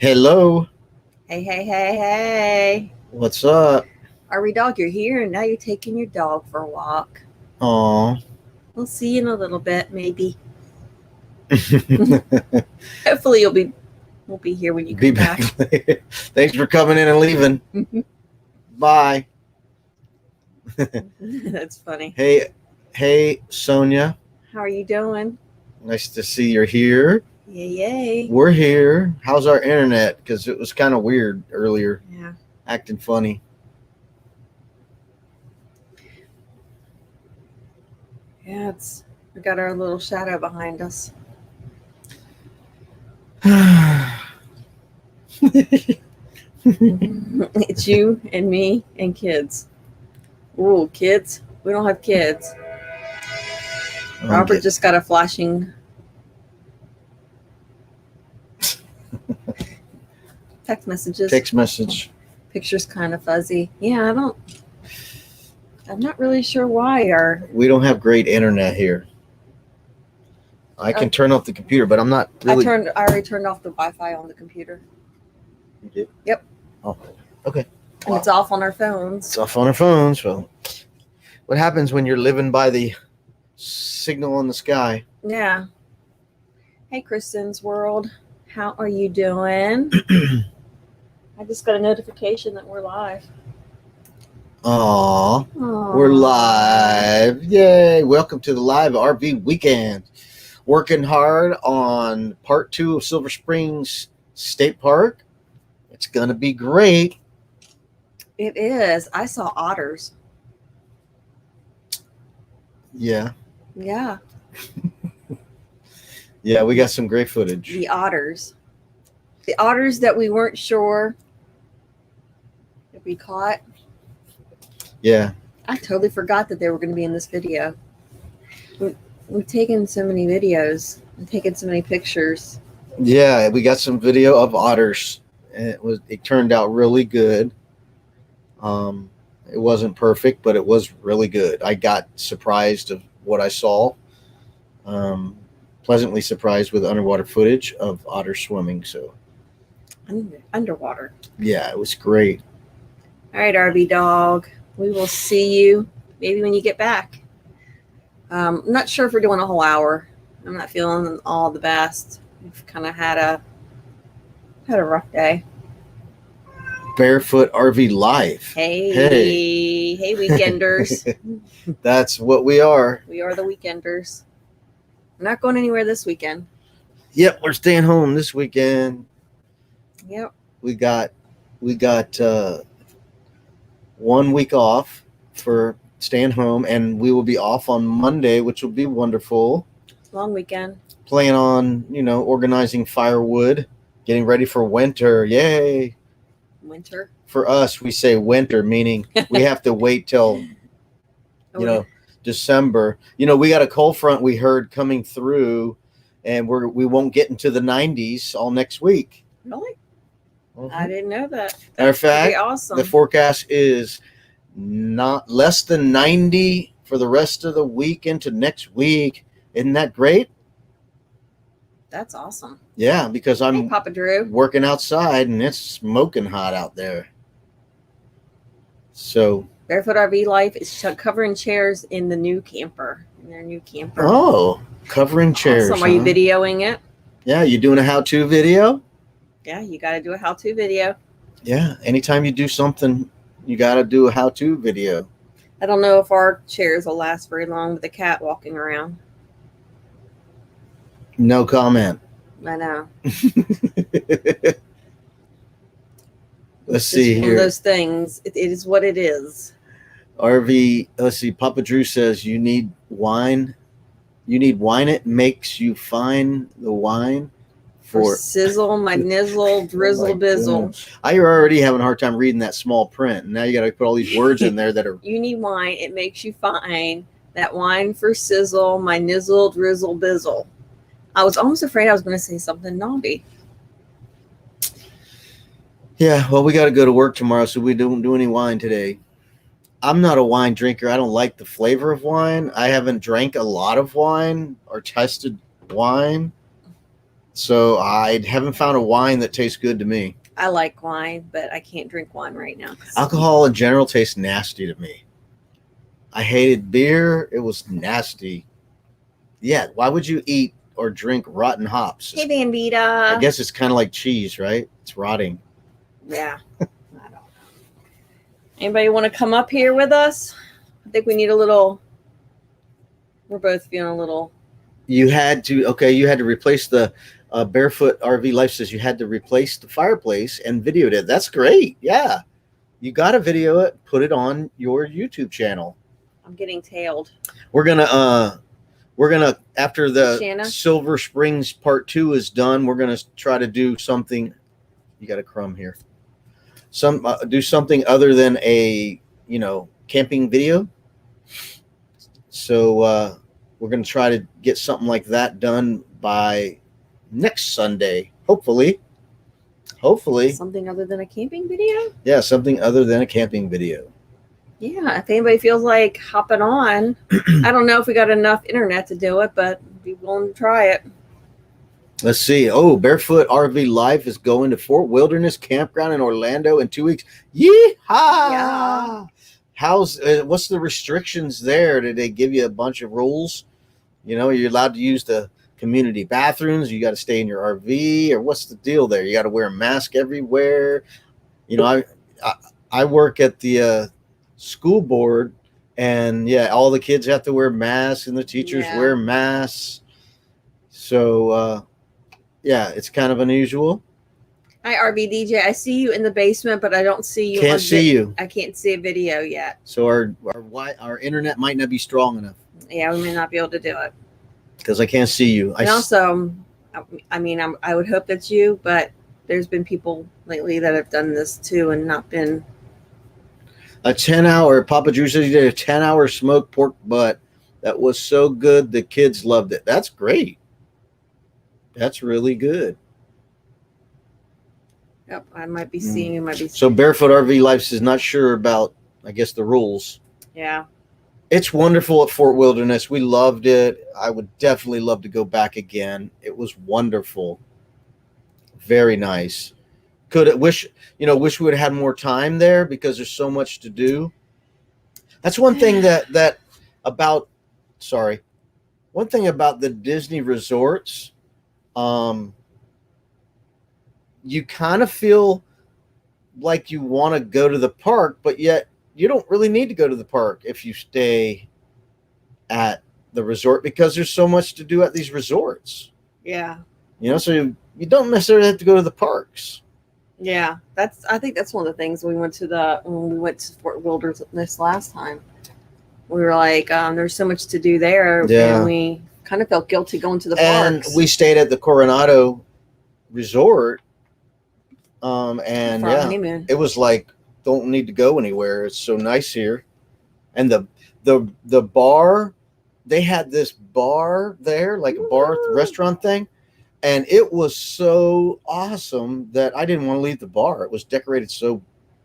Hello. Hey, hey, hey, hey. What's up? Arby dog, you're here and now you're taking your dog for a walk. Aw. We'll see you in a little bit, maybe. Be Hopefully we'll be here when you come back back. later. Thanks for coming in and leaving. Bye. That's funny. Hey, Sonia. How are you doing? Nice to see you're here. Yay. We're here. How's our internet? Because it was kind of weird earlier, Yeah. acting funny. Yeah, we got our little shadow behind us. It's you and me and kids. Ooh, kids? We don't have kids. Robert just got a flashing text messages. Text message. Picture's kind of fuzzy. Yeah, I'm not really sure why. We don't have great internet here. I can turn off the computer, but I'm not really. I already turned off the Wi-Fi on the computer. You did? Yep. Oh, okay. And it's off on our phones. It's off on our phones. Well, what happens when you're living by the signal in the sky? Yeah. Hey, Kristen's World. How are you doing? I just got a notification that we're live. Aww. We're live. Yay. Welcome to the live RV weekend. Working hard on part 2 of Silver Springs State Park. It's going to be great. It is. I saw otters. Yeah. Yeah. Yeah, we got some great footage. The otters. The otters that we weren't sure if we caught. Yeah. I totally forgot that they were going to be in this video. We've taken so many videos and taken so many pictures. Yeah, we got some video of otters, and it turned out really good. It wasn't perfect, but it was really good. I got surprised of what I saw. Pleasantly surprised with underwater footage of otters swimming. So underwater. Yeah, it was great. All right, RV dog. We will see you maybe when you get back. I'm not sure if we're doing a whole hour. I'm not feeling all the best. We've kind of had a rough day. Barefoot RV Live. Hey, weekenders. That's what we are. We are the weekenders. We're not going anywhere this weekend. Yep, we're staying home this weekend. Yep. We got 1 week off for staying home, and we will be off on Monday, which will be wonderful. Long weekend. Plan on, organizing firewood, getting ready for winter. Yay. Winter? For us, we say winter, meaning we have to wait till, December. We got a cold front we heard coming through, and we won't get into the 90s all next week. Really? I didn't know that. Matter of fact, awesome. The forecast is not less than 90 for the rest of the week into next week. Isn't that great? That's awesome. Yeah, because I'm Papa Drew working outside and it's smoking hot out there. So Barefoot RV Life is covering chairs in the new camper. In their new camper. Oh, covering chairs. Awesome. Are you videoing it? Yeah, you doing a how-to video? Yeah, you got to do a how-to video. Yeah, anytime you do something, you got to do a how-to video. I don't know if our chairs will last very long with the cat walking around. No comment. I know. Let's see here. One of those things. It is what it is. RV, let's see. Papa Drew says you need wine. You need wine. It makes you find the wine for sizzle, my nizzle, drizzle, bizzle. I already having a hard time reading that small print. Now you got to put all these words in there that are. You need wine. It makes you find that wine for sizzle, my nizzle, drizzle, bizzle. I was almost afraid I was going to say something naughty. Yeah, well, we got to go to work tomorrow, so we don't do any wine today. I'm not a wine drinker. I don't like the flavor of wine. I haven't drank a lot of wine or tested wine. So I haven't found a wine that tastes good to me. I like wine, but I can't drink wine right now. Alcohol in general tastes nasty to me. I hated beer. It was nasty. Yeah, why would you eat or drink rotten hops? Hey, Van Vita. I guess it's kind of like cheese, right? It's rotting. Yeah. I don't know. Anybody want to come up here with us? I think we need a little. We're both feeling a little. You had to replace the Barefoot RV Life says you had to replace the fireplace and videoed it. That's great. Yeah. You got to video it, put it on your YouTube channel. I'm getting tailed. We're going to after the Shanna? Silver Springs part 2 is done, we're going to try to do something. You got a crumb here. Do something other than a, camping video. So we're going to try to get something like that done by next Sunday, hopefully. Something other than a camping video? Yeah, something other than a camping video. Yeah, if anybody feels like hopping on, I don't know if we got enough internet to do it, but be willing to try it. Let's see. Oh, Barefoot RV Life is going to Fort Wilderness Campground in Orlando in 2 weeks. Yeehaw! Yeah. What's the restrictions there? Did they give you a bunch of rules? You're allowed to use the community bathrooms. You got to stay in your RV, or what's the deal there? You got to wear a mask everywhere. I work at the school board, and all the kids have to wear masks, and the teachers wear masks. So, it's kind of unusual. Hi, RV DJ. I see you in the basement, but I don't see you. Can't see you. I can't see a video yet. So our internet might not be strong enough. Yeah, we may not be able to do it. Because I can't see you. And also, I would hope that's you, but there's been people lately that have done this too and not been. A 10-hour, Papa Drew said he did a 10-hour smoked pork butt. That was so good. The kids loved it. That's great. That's really good. Yep, I might be seeing you. So Barefoot RV Life is not sure about, I guess, the rules. Yeah. It's wonderful at Fort Wilderness. We loved it. I would definitely love to go back again. It was wonderful. Very nice. Wish we would have had more time there because there's so much to do. That's one thing about the Disney resorts. You kind of feel like you want to go to the park, but yet you don't really need to go to the park if you stay at the resort because there's so much to do at these resorts. Yeah. So you don't necessarily have to go to the parks. Yeah, I think that's one of the things when we went to Fort Wilderness last time. We were like, there's so much to do there, and we kind of felt guilty going to the parks. And we stayed at the Coronado Resort, and it was like, don't need to go anywhere. It's so nice here, and the bar, they had this bar there, like a bar restaurant thing. And it was so awesome that I didn't want to leave the bar. It was decorated so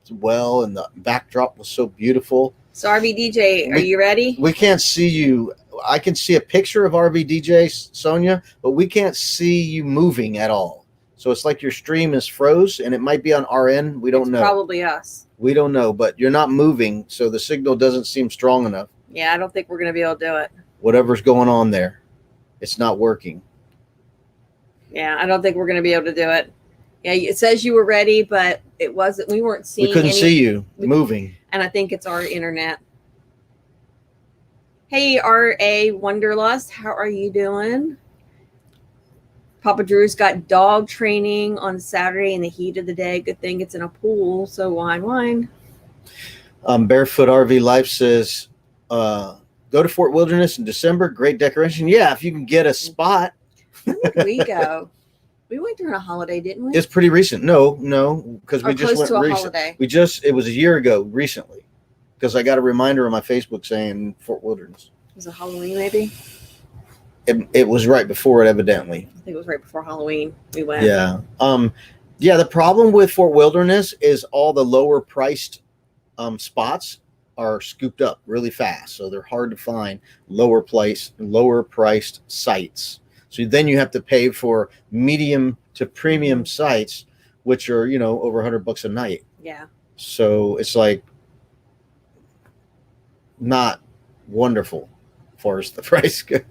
well, and the backdrop was so beautiful. So RV DJ, are you ready? We can't see you. I can see a picture of RV DJ, Sonia, but we can't see you moving at all. So it's like your stream is froze, and it might be on our end. We don't know. Probably us. We don't know, but you're not moving, so the signal doesn't seem strong enough. Yeah, I don't think we're going to be able to do it. Whatever's going on there, it's not working. Yeah, I don't think we're going to be able to do it. Yeah, it says you were ready, but it wasn't. We weren't seeing. We couldn't see you moving. And I think it's our internet. Hey, R.A. Wonderlust, how are you doing? Papa Drew's got dog training on Saturday in the heat of the day. Good thing it's in a pool, so wine. Barefoot RV Life says, go to Fort Wilderness in December. Great decoration. Yeah, if you can get a spot. When did we go? We went during a holiday, didn't we? It's pretty recent. No, because we just went to a recent. Holiday. It was a year ago recently, because I got a reminder on my Facebook saying Fort Wilderness. Was it Halloween maybe? It was right before it, evidently. I think it was right before Halloween we went. Yeah. The problem with Fort Wilderness is all the lower priced spots are scooped up really fast, so they're hard to find lower priced sites. So then you have to pay for medium to premium sites, which are, over $100 a night. Yeah. So it's like not wonderful as far as the price goes,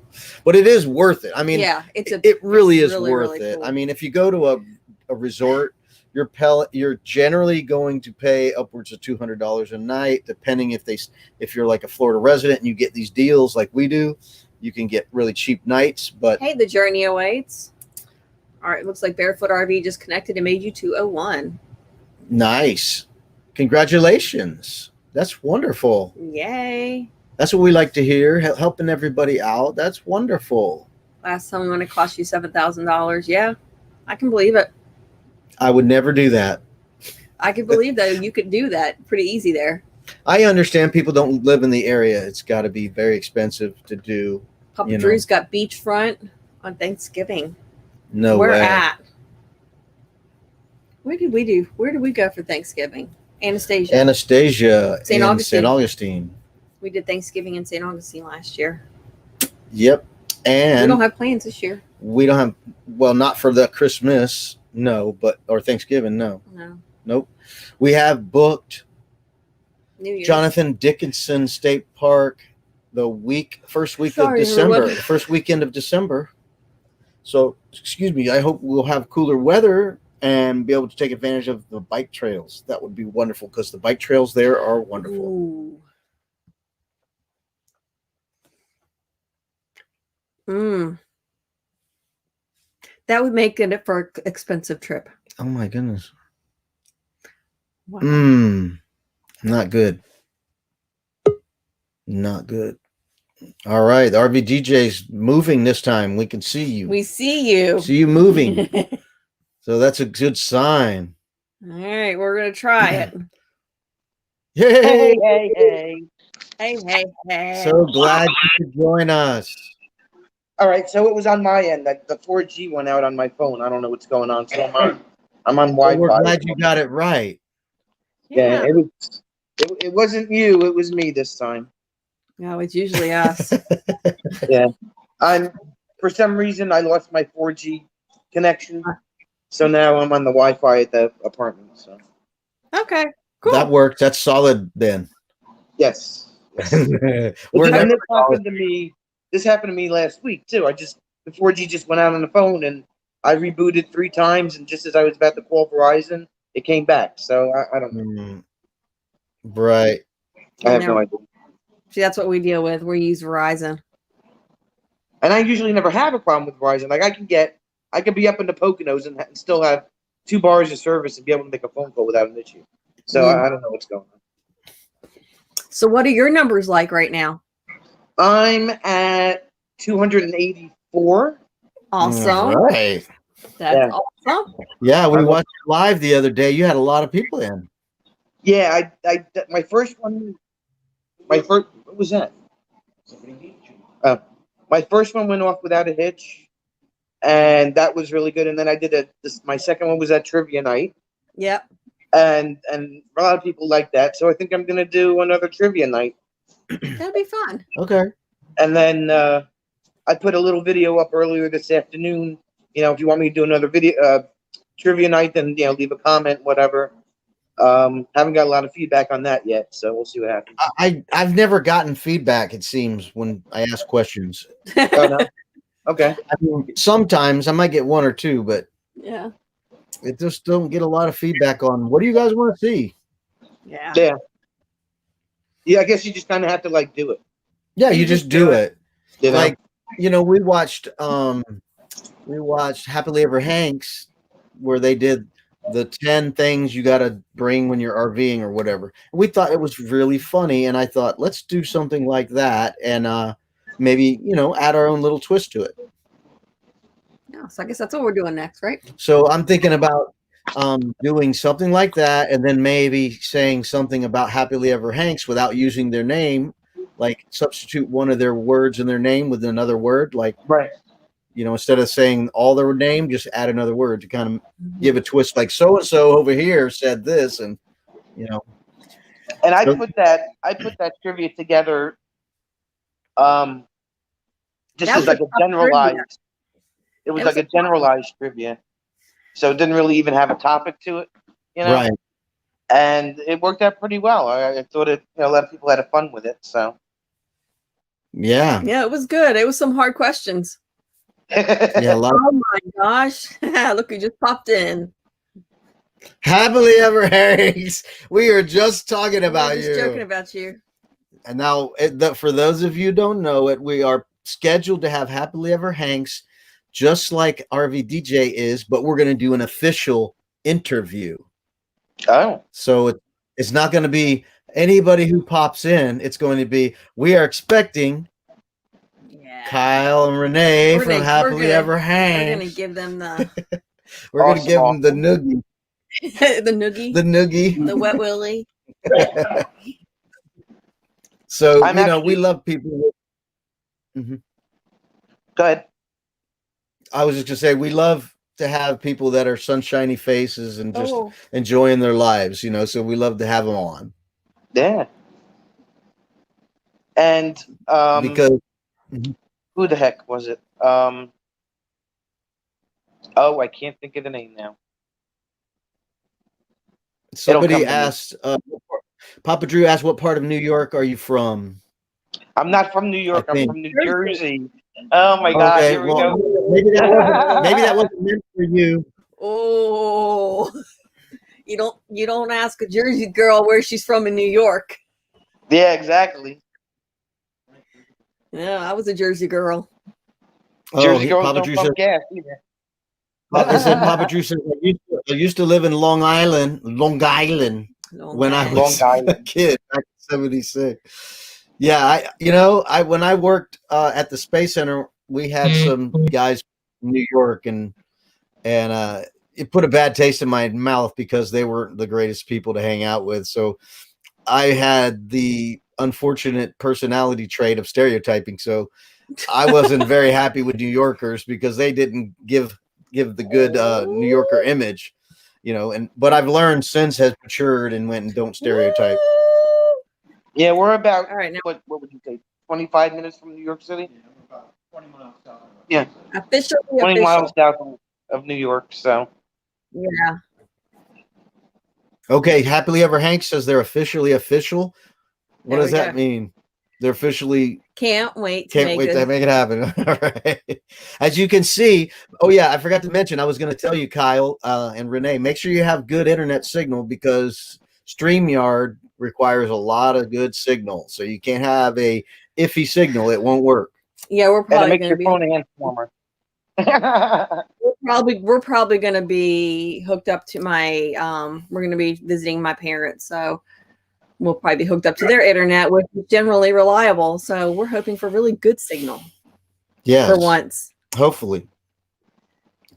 but it is worth it. I mean, yeah, it really is really, worth really it. cool. I mean, if you go to a resort, you're generally going to pay upwards of $200 a night, depending if you're like a Florida resident and you get these deals like we do, you can get really cheap nights. But Hey, the journey awaits. All right, looks like Barefoot RV just connected and made you 201. nice, congratulations, that's wonderful. Yay. That's what we like to hear, helping everybody out. That's wonderful. Last time when it cost you $7,000. Yeah, I can believe it. I would never do that. I can believe that you could do that pretty easy there. I understand people don't live in the area. It's got to be very expensive to do. Papa Drew's got beachfront on Thanksgiving. No We're way. at. Where did we go for Thanksgiving? Anastasia. St. Augustine. We did Thanksgiving in St. Augustine last year. Yep. And we don't have plans this year. We don't have, well, not for the Christmas, no, or Thanksgiving, no. No. Nope. We have booked New Year's. Jonathan Dickinson State Park the first week of December, everyone. the first weekend of December. So, excuse me, I hope we'll have cooler weather and be able to take advantage of the bike trails. That would be wonderful because the bike trails there are wonderful. Ooh. That would make it for an expensive trip. Oh my goodness. Wow. Not good. Not good. All right, the RV DJ's moving this time. We can see you. We see you. See you moving. So that's a good sign. All right, we're gonna try it. Yay! Hey. So glad you could join us. All right, so it was on my end that the 4G went out on my phone. I don't know what's going on. So I'm on Wi-Fi. We're glad you got it right. Yeah, it wasn't you. It was me this time. No, it's usually us. Yeah, for some reason I lost my 4G connection, so now I'm on the Wi-Fi at the apartment. So Okay, cool. That works. That's solid then. yes. We're And never this happened to me last week too. The 4G just went out on the phone, and I rebooted 3 times, and just as I was about to call Verizon, it came back. So I don't know. Right. I have no idea. See, that's what we deal with. We use Verizon. And I usually never have a problem with Verizon. Like I could be up in the Poconos and still have 2 bars of service and be able to make a phone call without an issue. So I don't know what's going on. So what are your numbers like right now? I'm at 284. Awesome. Right. That's awesome. Yeah, we watched it live the other day. You had a lot of people in. Yeah, my first one. What was that? My first one went off without a hitch, and that was really good. And then I did my second one was at trivia night. Yep. And a lot of people like that, so I think I'm gonna do another trivia night. That'd be fun. Okay. And then I put a little video up earlier this afternoon. If you want me to do another video trivia night, then leave a comment, whatever. Haven't got a lot of feedback on that yet, so we'll see what happens. I've never gotten feedback, it seems, when I ask questions. Oh, no? Okay. I mean, sometimes I might get 1 or 2, but Yeah. it just don't get a lot of feedback on what do you guys want to see. Yeah. Yeah, I guess you just kind of have to do it. Yeah, you just do it. Like, we watched Happily Ever Hanks, where they did the 10 things you got to bring when you're RVing or whatever. We thought it was really funny, and I thought, let's do something like that and maybe, add our own little twist to it. Yeah, so I guess that's what we're doing next, right? So I'm thinking about doing something like that, and then maybe saying something about Happily Ever Hanks without using their name, like substitute one of their words in their name with another word, like right. Instead of saying all their name, just add another word to kind of give a twist, like so and so over here said this, and And I put that trivia together, just as like a generalized. it was It like was a generalized trivia, so it didn't really even have a topic to it, you know. Right. And it worked out pretty well. I thought it, a lot of people had fun with it. So Yeah. Yeah, it was good. It was some hard questions. Yeah. A lot. Oh my gosh. Look who just popped in. Happily ever Hanks. We are just talking about We're just you. joking about you. And now, for those of you who don't know it, we are scheduled to have Happily Ever Hanks, just like RV DJ is, but we're going to do an official interview. Oh, So it's not going to be anybody who pops in. It's going to be, we are expecting Yeah. Kyle and Renee We're from gonna- Happily we're gonna- Ever We're Hanks. gonna give them the We're going to Awesome, give them the noogie. the noogie, The noogie. the wet willy. So, I'm we actually- love people. go ahead. I was just going to say, we love to have people that are sunshiny faces and just Oh, enjoying their lives, so we love to have them on. Yeah. And Because who the heck was it? Oh, I can't think of the name now. somebody come to me. asked, Papa Drew asked, what part of New York are you from? I'm not from New York. I I'm think. from New Jersey. Oh my God! Okay, Here we well, go. maybe that wasn't meant for you. oh. You don't ask a Jersey girl where she's from in New York. Yeah, exactly. Yeah, I was a Jersey girl. Jersey girls Papa don't Drew pump said, gas either. Papa Drew said, I used to live in Long Island, Long when I Island. was Long a Island. kid, back in '76. Yeah, I when I worked at the Space Center, we had some guys from New York, and it put a bad taste in my mouth because they weren't the greatest people to hang out with. So I had the unfortunate personality trait of stereotyping. So I wasn't very happy with New Yorkers because they didn't give the good New Yorker image, but I've learned since, has matured and went and don't stereotype. Yeah, we're about All right, now what would you say? 25 minutes from New York City. About 20 miles south. Yeah, officially 20 official. miles south of New York. So Yeah. Okay, Happily Ever Hank says they're officially official. What There does we that go. mean? They're officially Can't wait to can't make wait this. to make it happen. All right. As you can see, oh yeah, I forgot to mention, I was going to tell you, Kyle and Renee, make sure you have good internet signal because StreamYard requires a lot of good signal. So you can't have a iffy signal; it won't work. Yeah, we're and it probably makes gonna your be phone a hand warmer. we're probably gonna be hooked up to my we're gonna be visiting my parents, so we'll probably be hooked up to their internet, which is generally reliable. So we're hoping for really good signal Yes, for once. hopefully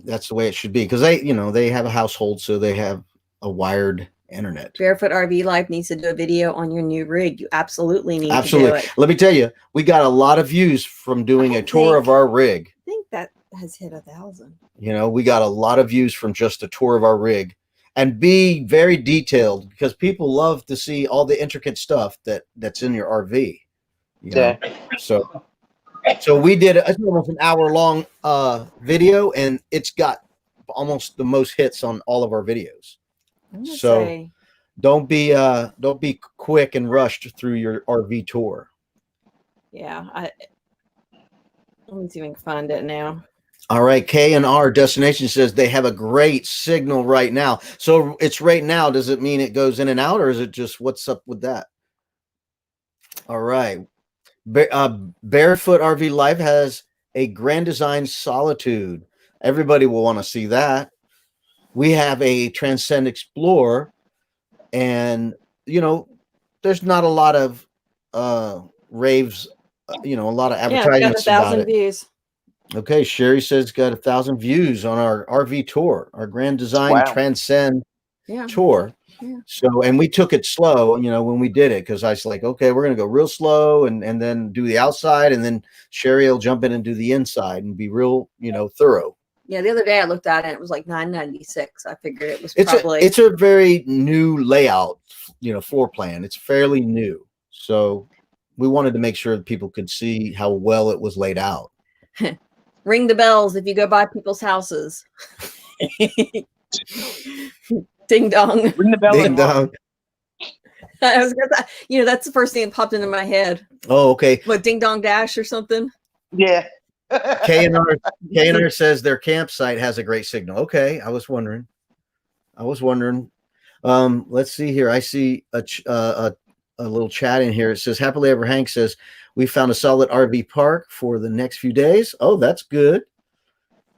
that's the way it should be because they have a household, so they have a wired internet. Barefoot RV Life needs to do a video on your new rig. You absolutely need to Absolutely. do it. Let me tell you, we got a lot of views from doing a tour of our rig. I think that has hit 1,000. We got a lot of views from just a tour of our rig, and be very detailed because people love to see all the intricate stuff that's in your RV. Yeah. So we did it's almost an hour-long video, and it's got almost the most hits on all of our videos. I'm gonna So- say, Don't be quick and rushed through your RV tour. yeah, let me see if I can find it now. All right, K&R Destination says they have a great signal right now. So it's right now. Does it mean it goes in and out, or is it just what's up with that? All right. Barefoot RV Life has a Grand Design Solitude. Everybody will want to see that. We have a Transcend Explorer, and there's not a lot of raves, a lot of Yeah, it's got advertisements about 1,000 it. views. Okay, Sherry says it's got 1,000 views on our RV tour, our Grand Design Wow. Transcend Yeah. tour. Yeah. So, and we took it slow, when we did it, because I was like, okay, we're gonna go real slow and then do the outside, and then Sherry will jump in and do the inside and be real, thorough. Yeah, the other day I looked at it, it was like 996. I figured it was It's probably it's a very new layout, floor plan. It's fairly new, so we wanted to make sure that people could see how well it was laid out. Ring the bells if you go by people's houses. Ding dong. Ring the bell. Ding and run. dong. I was gonna, that's the first thing that popped into my head. Oh, okay. What, Ding Dong Dash or something? Yeah. K&R says their campsite has a great signal. Okay, I was wondering. Let's see here. I see a little chat in here. It says Happily Ever Hank says we found a solid RV park for the next few days. Oh, that's good.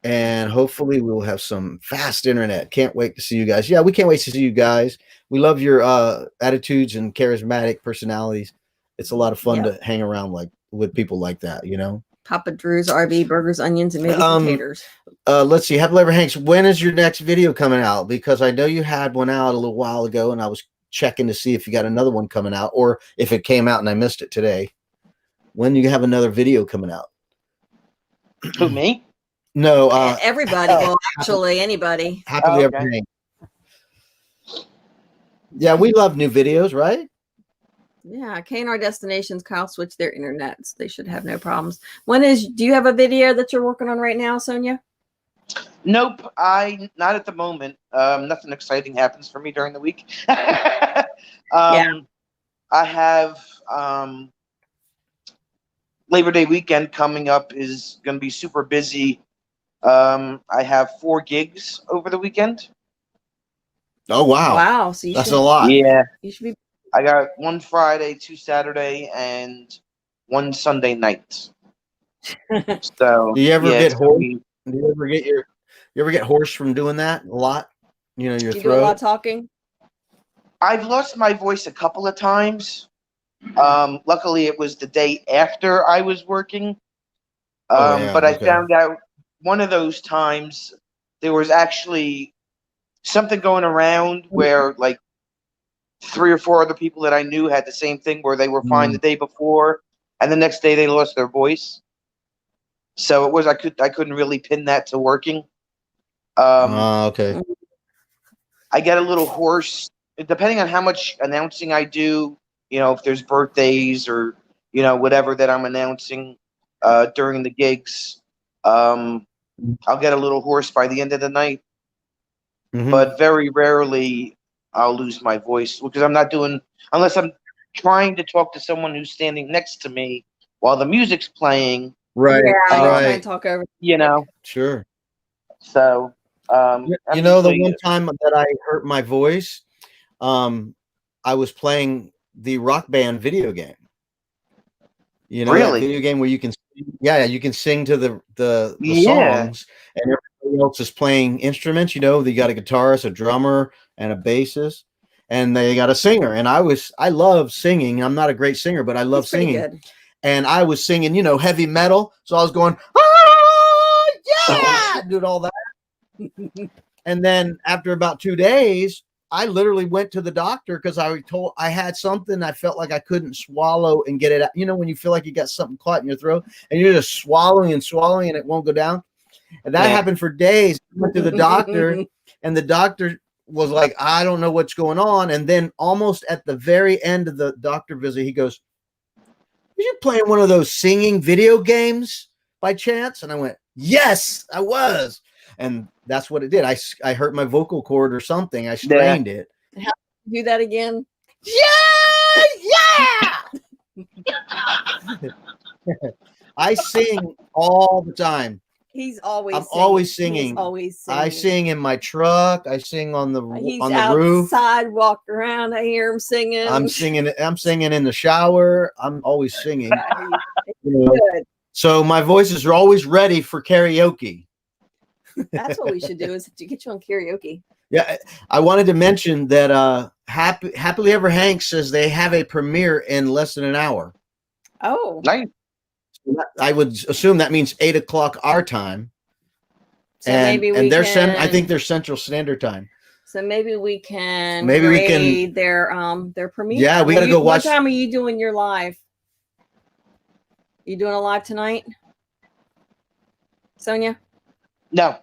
And hopefully we'll have some fast internet. Can't wait to see you guys. Yeah, we can't wait to see you guys. We love your attitudes and charismatic personalities. It's a lot of fun to hang around with people like that, you know. Papa Drew's RV, burgers, onions, and maybe some taters. Let's see. Happily Ever Hanks, when is your next video coming out? Because I know you had one out a little while ago, and I was checking to see if you got another one coming out, or if it came out and I missed it today. When do you have another video coming out? Who, me? No, everybody. Well, actually, anybody. Happily Ever Hanks. Yeah, we love new videos, right? Yeah, K&R Destinations, Kyle switched their internets. They should have no problems. Do you have a video that you're working on right now, Sonia? Nope, not at the moment. Nothing exciting happens for me during the week. I have Labor Day weekend coming up is going to be super busy. I have 4 gigs over the weekend. Oh wow! Wow, so that's a lot. Yeah, you should be. I got 1 Friday, 2 Saturday, and 1 Sunday night. So do you ever get hoarse? Do you ever get hoarse from doing that a lot? You know, your you throat. Do a lot of talking. I've lost my voice a couple of times. Luckily, it was the day after I was working. But I found out one of those times there was actually something going around where like 3 or 4 other people that I knew had the same thing where they were fine the day before, and the next day they lost their voice. So it was I couldn't really pin that to working. Okay. I get a little hoarse depending on how much announcing I do. You know, if there's birthdays or whatever that I'm announcing during the gigs, I'll get a little hoarse by the end of the night. Mm-hmm. But very rarely I'll lose my voice because I'm not doing unless I'm trying to talk to someone who's standing next to me while the music's playing. Right. Yeah, right. try and talk over. Sure. So, the one time that I hurt my voice, I was playing the Rock Band video game. You know, really? that video game where you can, you can sing to the songs, and everybody else is playing instruments. You know, they got a guitarist, a drummer, and a bassist, and they got a singer. And I love singing. I'm not a great singer, but I love singing. Good. And I was singing, heavy metal. So I was going, oh yeah, doing all that. And then after about 2 days, I literally went to the doctor because I had something I felt like I couldn't swallow and get it out. You know, when you feel like you got something caught in your throat and you're just swallowing and it won't go down. And that happened for days. I went to the doctor and the doctor was like, I don't know what's going on. And then almost at the very end of the doctor visit, he goes, "Were you playing one of those singing video games by chance?" And I went, "Yes, I was." And that's what it did. I hurt my vocal cord or something. I strained it. How do that again? Yeah. I sing all the time. He's always. I'm always singing. He's always singing. I sing in my truck. I sing on the He's on the roof. Outside, walking around. I hear him singing. I'm singing in the shower. I'm always singing. Good. So my voices are always ready for karaoke. That's what we should do, is to get you on karaoke. Yeah, I wanted to mention that Happily Ever Hank says they have a premiere in less than an hour. Oh, nice. I would assume that means 8 o'clock our time. So maybe we can. I think they're Central Standard Time. So maybe we can. Their premiere. Yeah, we got to go watch. What time are you doing your live? You doing a live tonight, Sonia? No.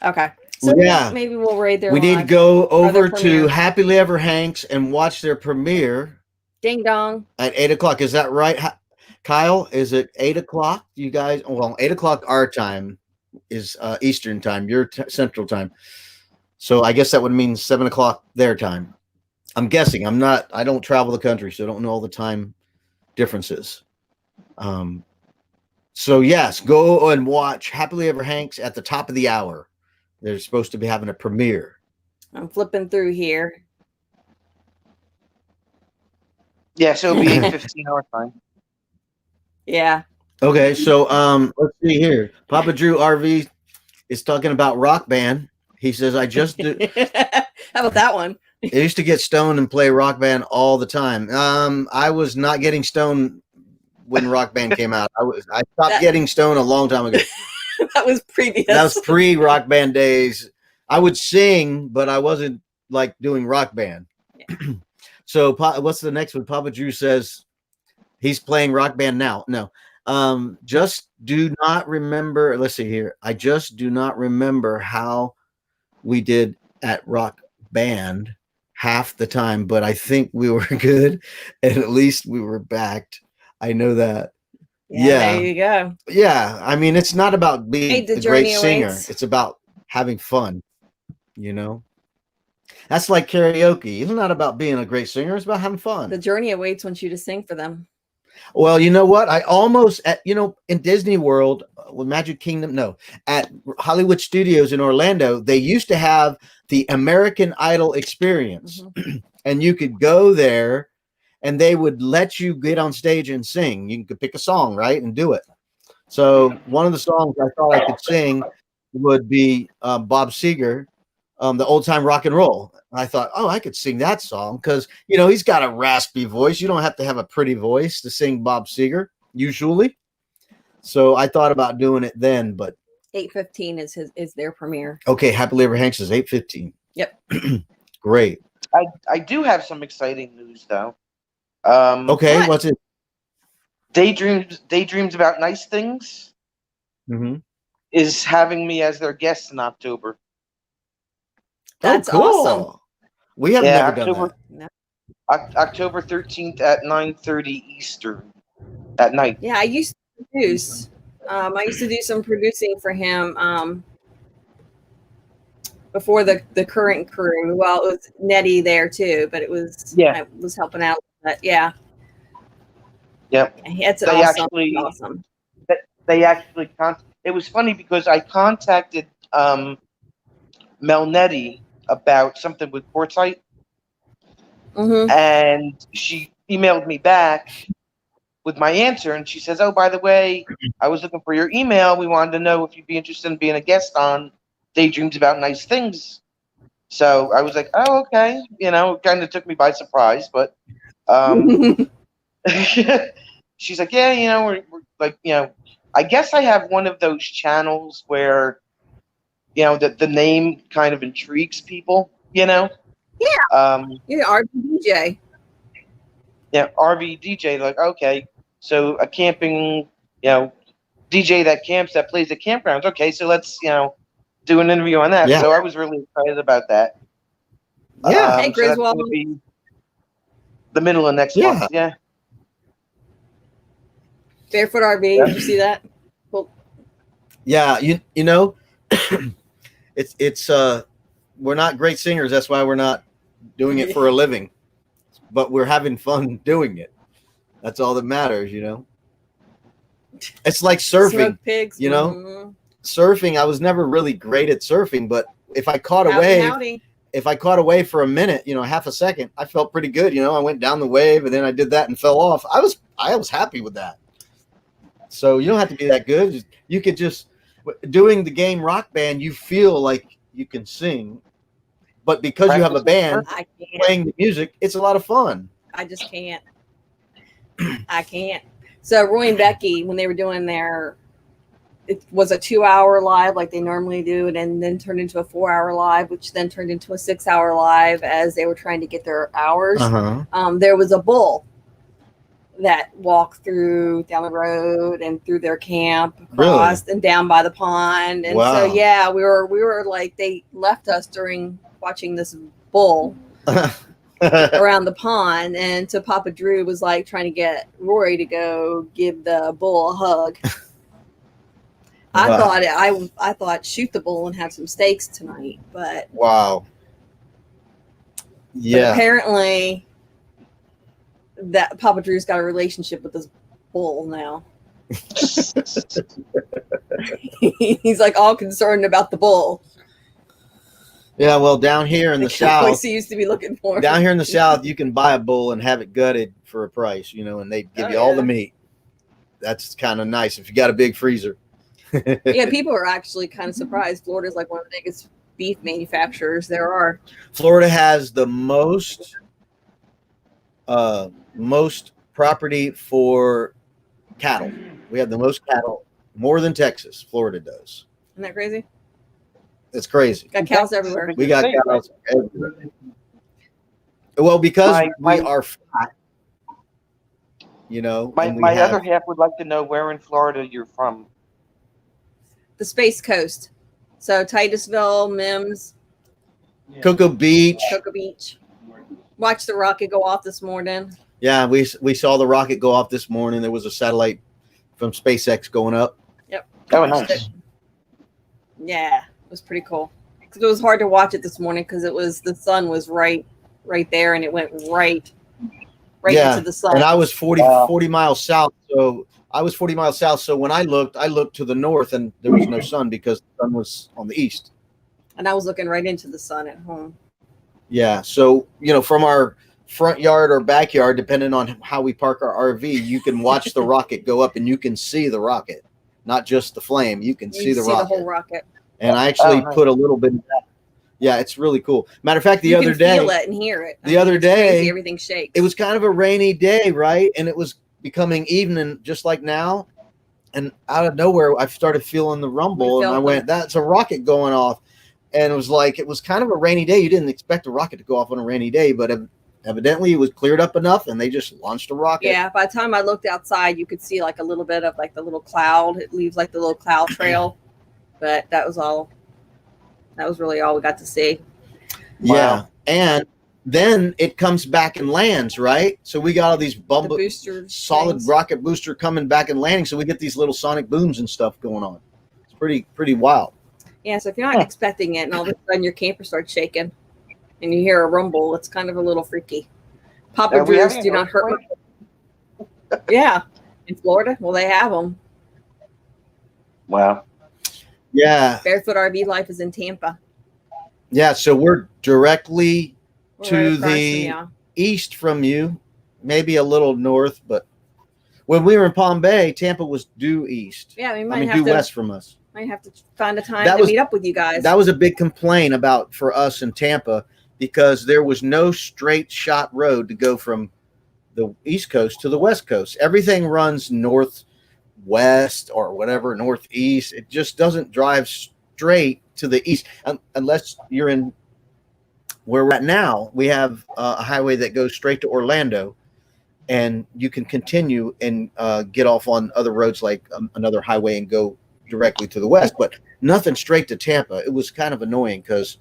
Okay. So maybe we'll raid their. We need to go over to Happily Ever Hanks and watch their premiere. Ding dong. At 8 o'clock. Is that right? Kyle, is it 8 o'clock? You guys, well, 8 o'clock our time is Eastern time, your Central time. So I guess that would mean 7 o'clock their time. I'm guessing. I don't travel the country, so I don't know all the time differences. So yes, go and watch Happily Ever Hanks at the top of the hour. They're supposed to be having a premiere. I'm flipping through here. Yeah, so it'll be 8:15 our time. Yeah. Okay, so let's see here. Papa Drew RV is talking about Rock Band. He says, I just do. How about that one? I used to get stoned and play Rock Band all the time. I was not getting stoned when Rock Band came out. I stopped getting stoned a long time ago. That was previous. That was pre-Rock Band days. I would sing, but I wasn't like doing Rock Band. Yeah. So what's the next one? Papa Drew says he's playing Rock Band now. No. Just do not remember. Let's see here. I just do not remember how we did at Rock Band half the time, but I think we were good, and at least we were backed. I know that. Yeah. There you go. Yeah. I mean, it's not about being a great singer. Awaits. It's about having fun, you know? That's like karaoke. It's not about being a great singer. It's about having fun. The journey awaits wants you to sing for them. Well, you know what? I almost, in Disney World, with Magic Kingdom, no, at Hollywood Studios in Orlando, they used to have the American Idol experience. Mm-hmm. And you could go there and they would let you get on stage and sing. You could pick a song, right, and do it. So one of the songs I thought I could sing would be Bob Seger, the Old Time Rock and Roll. I thought, oh, I could sing that song because, he's got a raspy voice. You don't have to have a pretty voice to sing Bob Seger, usually. So I thought about doing it then, but 8:15 is their premiere. Okay, Happily Ever Hanks is 8:15. Yep. Great. I do have some exciting news though. Okay, what's it? Daydreams About Nice Things is having me as their guest in October. That's cool. Awesome. We have never done that. No. October 13th at 9:30 Eastern at night. Yeah, I used to produce. I used to do some producing for him before the current crew. Well, it was Nettie there too, but I was helping out. But yeah. Yep. It's awesome. They actually it was funny because I contacted Mel Nettie about something with Quartzite, and she emailed me back with my answer, and she says, "Oh, by the way, I was looking for your email. We wanted to know if you'd be interested in being a guest on Daydreams About Nice Things." So I was like, "Oh, okay." It kind of took me by surprise, but she's like, "Yeah, we're like, I guess I have one of those channels where, the name kind of intrigues people, Yeah. RVDJ. Yeah, RVDJ. Like, okay, so a camping, DJ that camps, that plays at campgrounds. Okay, so let's, do an interview on that. Yeah. So I was really excited about that. Yeah. Hey, Griswold. So be the middle of next month. Yeah. Barefoot RV. Yeah. Did you see that? Cool. Yeah, it's we're not great singers. That's why we're not doing it for a living, but we're having fun doing it. That's all that matters, It's like surfing, Smoke pigs, Surfing. I was never really great at surfing, but if I caught a wave for a minute, half a second, I felt pretty good. I went down the wave and then I did that and fell off. I was happy with that. So you don't have to be that good. You could just doing the game Rock Band. You feel like you can sing, but because you have a band playing the music, it's a lot of fun. I just can't. I can't. So Roy and Becky, when they were doing it was a 2-hour live like they normally do, and then turned into a 4-hour live, which then turned into a 6-hour live as they were trying to get their hours. There was a bull that walked down the road and through their camp, across and down by the pond. And so, we were like, they left us during watching this bull around the pond, and so Papa Drew was like trying to get Rory to go give the bull a hug. Wow. I thought shoot the bull and have some steaks tonight, but Wow. but Yeah. apparently that Papa Drew's got a relationship with this bull now. He's like all concerned about the bull. Yeah. Well, down here in the south, He used to be looking for. down here in the south, you can buy a bull and have it gutted for a price, and they give you all the meat. That's kind of nice if you got a big freezer. Yeah, people are actually kind of surprised. Florida's like one of the biggest beef manufacturers there are. Florida has the most property for cattle. We have the most cattle, more than Texas. Florida does. Isn't that crazy? It's crazy. Got cows everywhere. We got cows everywhere. Well, because we are flat, and we My have- other half would like to know where in Florida you're from. The Space Coast. So Titusville, Mims, Cocoa Beach. Cocoa Beach. Watched the rocket go off this morning. Yeah, we saw the rocket go off this morning. There was a satellite from SpaceX going up. Yep. Oh, nice. Yeah, it was pretty cool. 'Cause it was hard to watch it this morning because the sun was right there, and it went right Yeah, into the sun. And I was 40 Wow. miles south, so I was 40 miles south. So when I looked to the north, and there was no sun because the sun was on the east. And I was looking right into the sun at home. Yeah, so from our front yard or backyard, depending on how we park our RV, you can watch the rocket go up, and you can see the rocket, not just the flame. You can see the rocket. The whole rocket. And I actually nice. put a little bit of that. Yeah, it's really cool. Matter of fact, the You other can day, feel it and hear it. the other it's crazy, day, everything shakes. it was kind of a rainy day, right? And it was becoming evening, just like now. And out of nowhere, I started feeling the rumble, and I went, "That's a rocket going off." And it was kind of a rainy day. You didn't expect a rocket to go off on a rainy day, but evidently it was cleared up enough, and they just launched a rocket. Yeah, by the time I looked outside, you could see like a little bit of like the little cloud. It leaves like the little cloud trail, but that was all. That was really all we got to see. Yeah, Wow. and then it comes back and lands, right? So we got all these The booster solid things. rocket booster coming back and landing. So we get these little sonic booms and stuff going on. It's pretty wild. Yeah, so if you're not expecting it, and all of a sudden your camper starts shaking, and you hear a rumble, it's kind of a little freaky. Papa Are we Drew's having do an not hurt. earthquake? Yeah, in Florida, well, they have them. Wow. Yeah, Barefoot RV Life is in Tampa. yeah. So we're directly We're To right across from the- y'all. east from you, maybe a little north, but when we were in Palm Bay, Tampa was due east. Yeah, we I might mean, have due to west from us. find a time That to was- meet up with you guys. That was a big complaint for us in Tampa, because there was no straight shot road to go from the East Coast to the West Coast. Everything runs northwest or whatever, northeast. It just doesn't drive straight to the east unless you're in where we're at now. We have a highway that goes straight to Orlando, and you can continue and get off on other roads like another highway and go directly to the west, but nothing straight to Tampa. It was kind of annoying because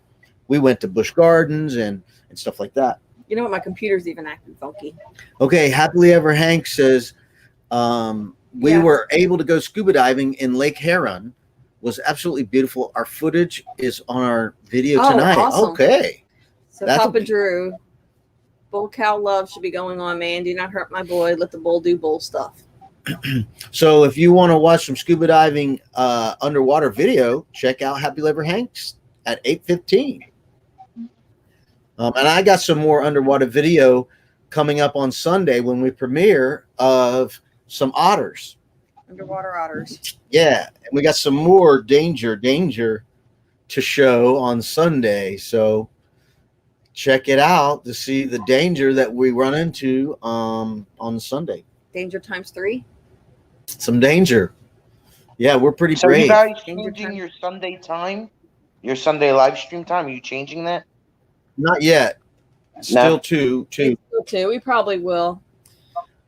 we went to Busch Gardens and stuff like that. You know what? My computer's even acting funky. Okay, Happily Ever Hank says we Yeah. were able to go scuba diving in Lake Huron. Was absolutely beautiful. Our footage is on our video Oh, tonight. awesome. Okay. So That's Papa a- Drew, bull cow love should be going on, man. Do not hurt my boy. Let the bull do bull stuff. So if you want to watch some scuba diving underwater video, check out Happy Liver Hanks at 8:15. And I got some more underwater video coming up on Sunday when we premiere of some otters. Underwater otters. Yeah, and we got some more danger to show on Sunday. So check it out to see the danger that we run into on Sunday. Danger times 3. Some danger. Yeah, we're pretty So brave. you guys Danger changing time. your Sunday time? Your Sunday live stream time? Are you changing that? Not yet. Still two. Too. We probably will.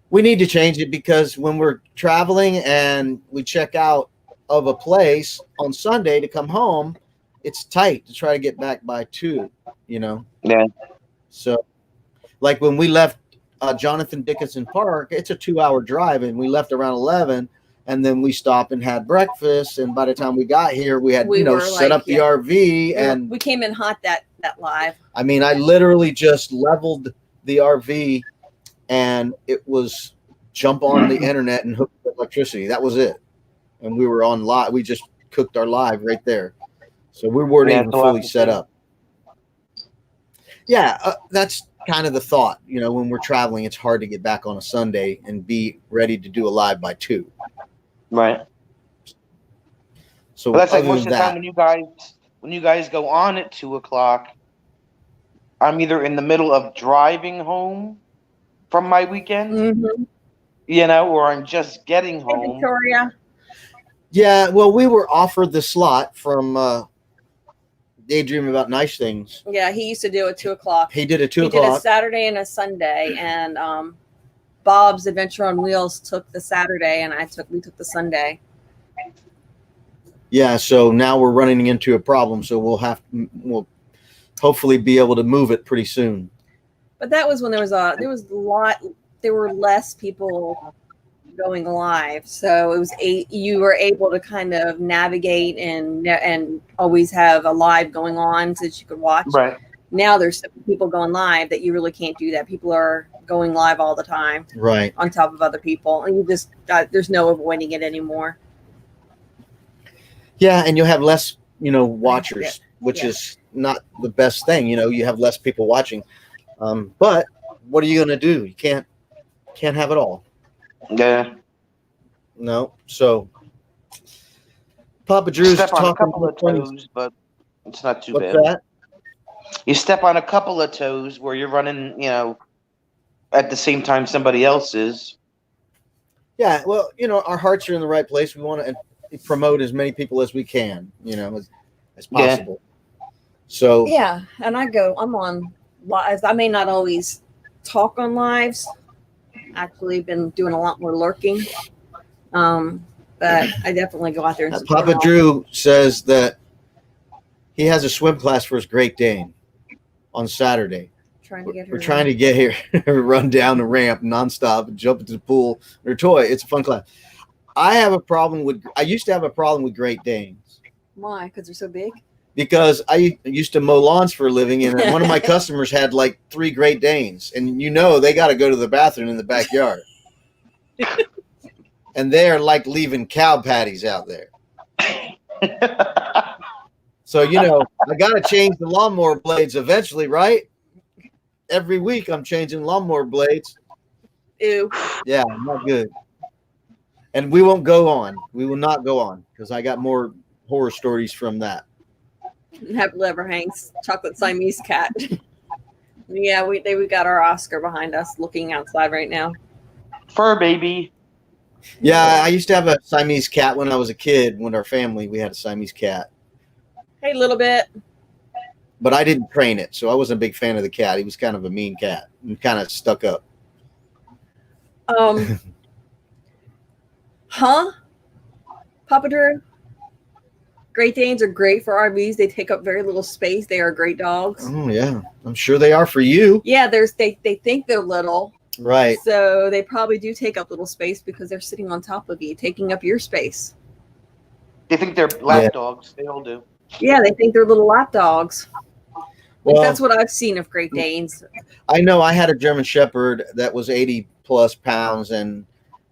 We need to change it because when we're traveling and we check out of a place on Sunday to come home, it's tight to try to get back by 2, Yeah. So like when we left Jonathan Dickinson Park, it's a 2-hour drive, and we left around 11, and then we stopped and had breakfast. And by the time we got here, we had We were set like, up the RV, and we came in hot that live. I mean, I literally just leveled the RV, and it was jump on the internet and hook up electricity. That was it, and we were on live. We just cooked our live right there, so we weren't even fully set up. Yeah, that's kind of the thought. When we're traveling, it's hard to get back on a Sunday and be ready to do a live by 2. Right. So But that's like other most of than the time that, when you guys go on at 2:00, I'm either in the middle of driving home from my weekend, Mm-hmm. or I'm just getting Hey, home. Victoria. yeah, well, we were offered the slot from Daydream About Nice Things. Yeah, he used to do it 2:00. He did a 2 He did a o'clock. Saturday and a Sunday, and Bob's Adventure on Wheels took the Saturday, and we took the Sunday. Yeah, so now we're running into a problem. So we'll hopefully be able to move it pretty soon. But that was when there were less people going live, so it was you were able to kind of navigate and always have a live going on so that you could watch. Right. Now there's so many people going live that you really can't do that. People are going live all the time, Right. on top of other people, and you just there's no avoiding it anymore. Yeah, and you'll have less, watchers, which Yeah. is not the best thing. You have less people watching. But what are you going to do? You can't have it all. Yeah. No. So Papa Drew's Step on a talking couple of about toes, but it's not too what's bad. that? You step on a couple of toes where you're running, at the same time somebody else is. Yeah, well, our hearts are in the right place. We want to promote as many people as we can, as possible. So Yeah, and I'm on lives. I may not always talk on lives. Actually, been doing a lot more lurking. But I definitely go out there and support Papa all. Drew says that he has a swim class for his Great Dane on Saturday. Trying to get her. We're trying to get here, run down the ramp nonstop and jump into the pool or toy. It's a fun class. I used to have a problem with Great Danes. Why? Because they're so big. Because I used to mow lawns for a living, and one of my customers had like 3 Great Danes, and they got to go to the bathroom in the backyard, and they are like leaving cow patties out there. So I got to change the lawnmower blades eventually, right? Every week I'm changing lawnmower blades. Ew. Yeah, not good. And we won't go on. We will not go on because I got more horror stories from that. Have liver hangs. Chocolate Siamese cat. Yeah, we got our Oscar behind us, looking outside right now. Fur baby. Yeah, I used to have a Siamese cat when I was a kid. When our family, we had a Siamese cat. Hey, little bit. But I didn't train it, so I wasn't a big fan of the cat. He was kind of a mean cat and kind of stuck up. Huh? Papa Drew? Great Danes are great for RVs. They take up very little space. They are great dogs. Oh yeah, I'm sure they are for you. Yeah, they think they're little. Right. So they probably do take up little space because they're sitting on top of you, taking up your space. They think they're lap dogs. They all do. Yeah, they think they're little lap dogs. Well, That's what I've seen of Great Danes. I know I had a German Shepherd that was 80 plus pounds, and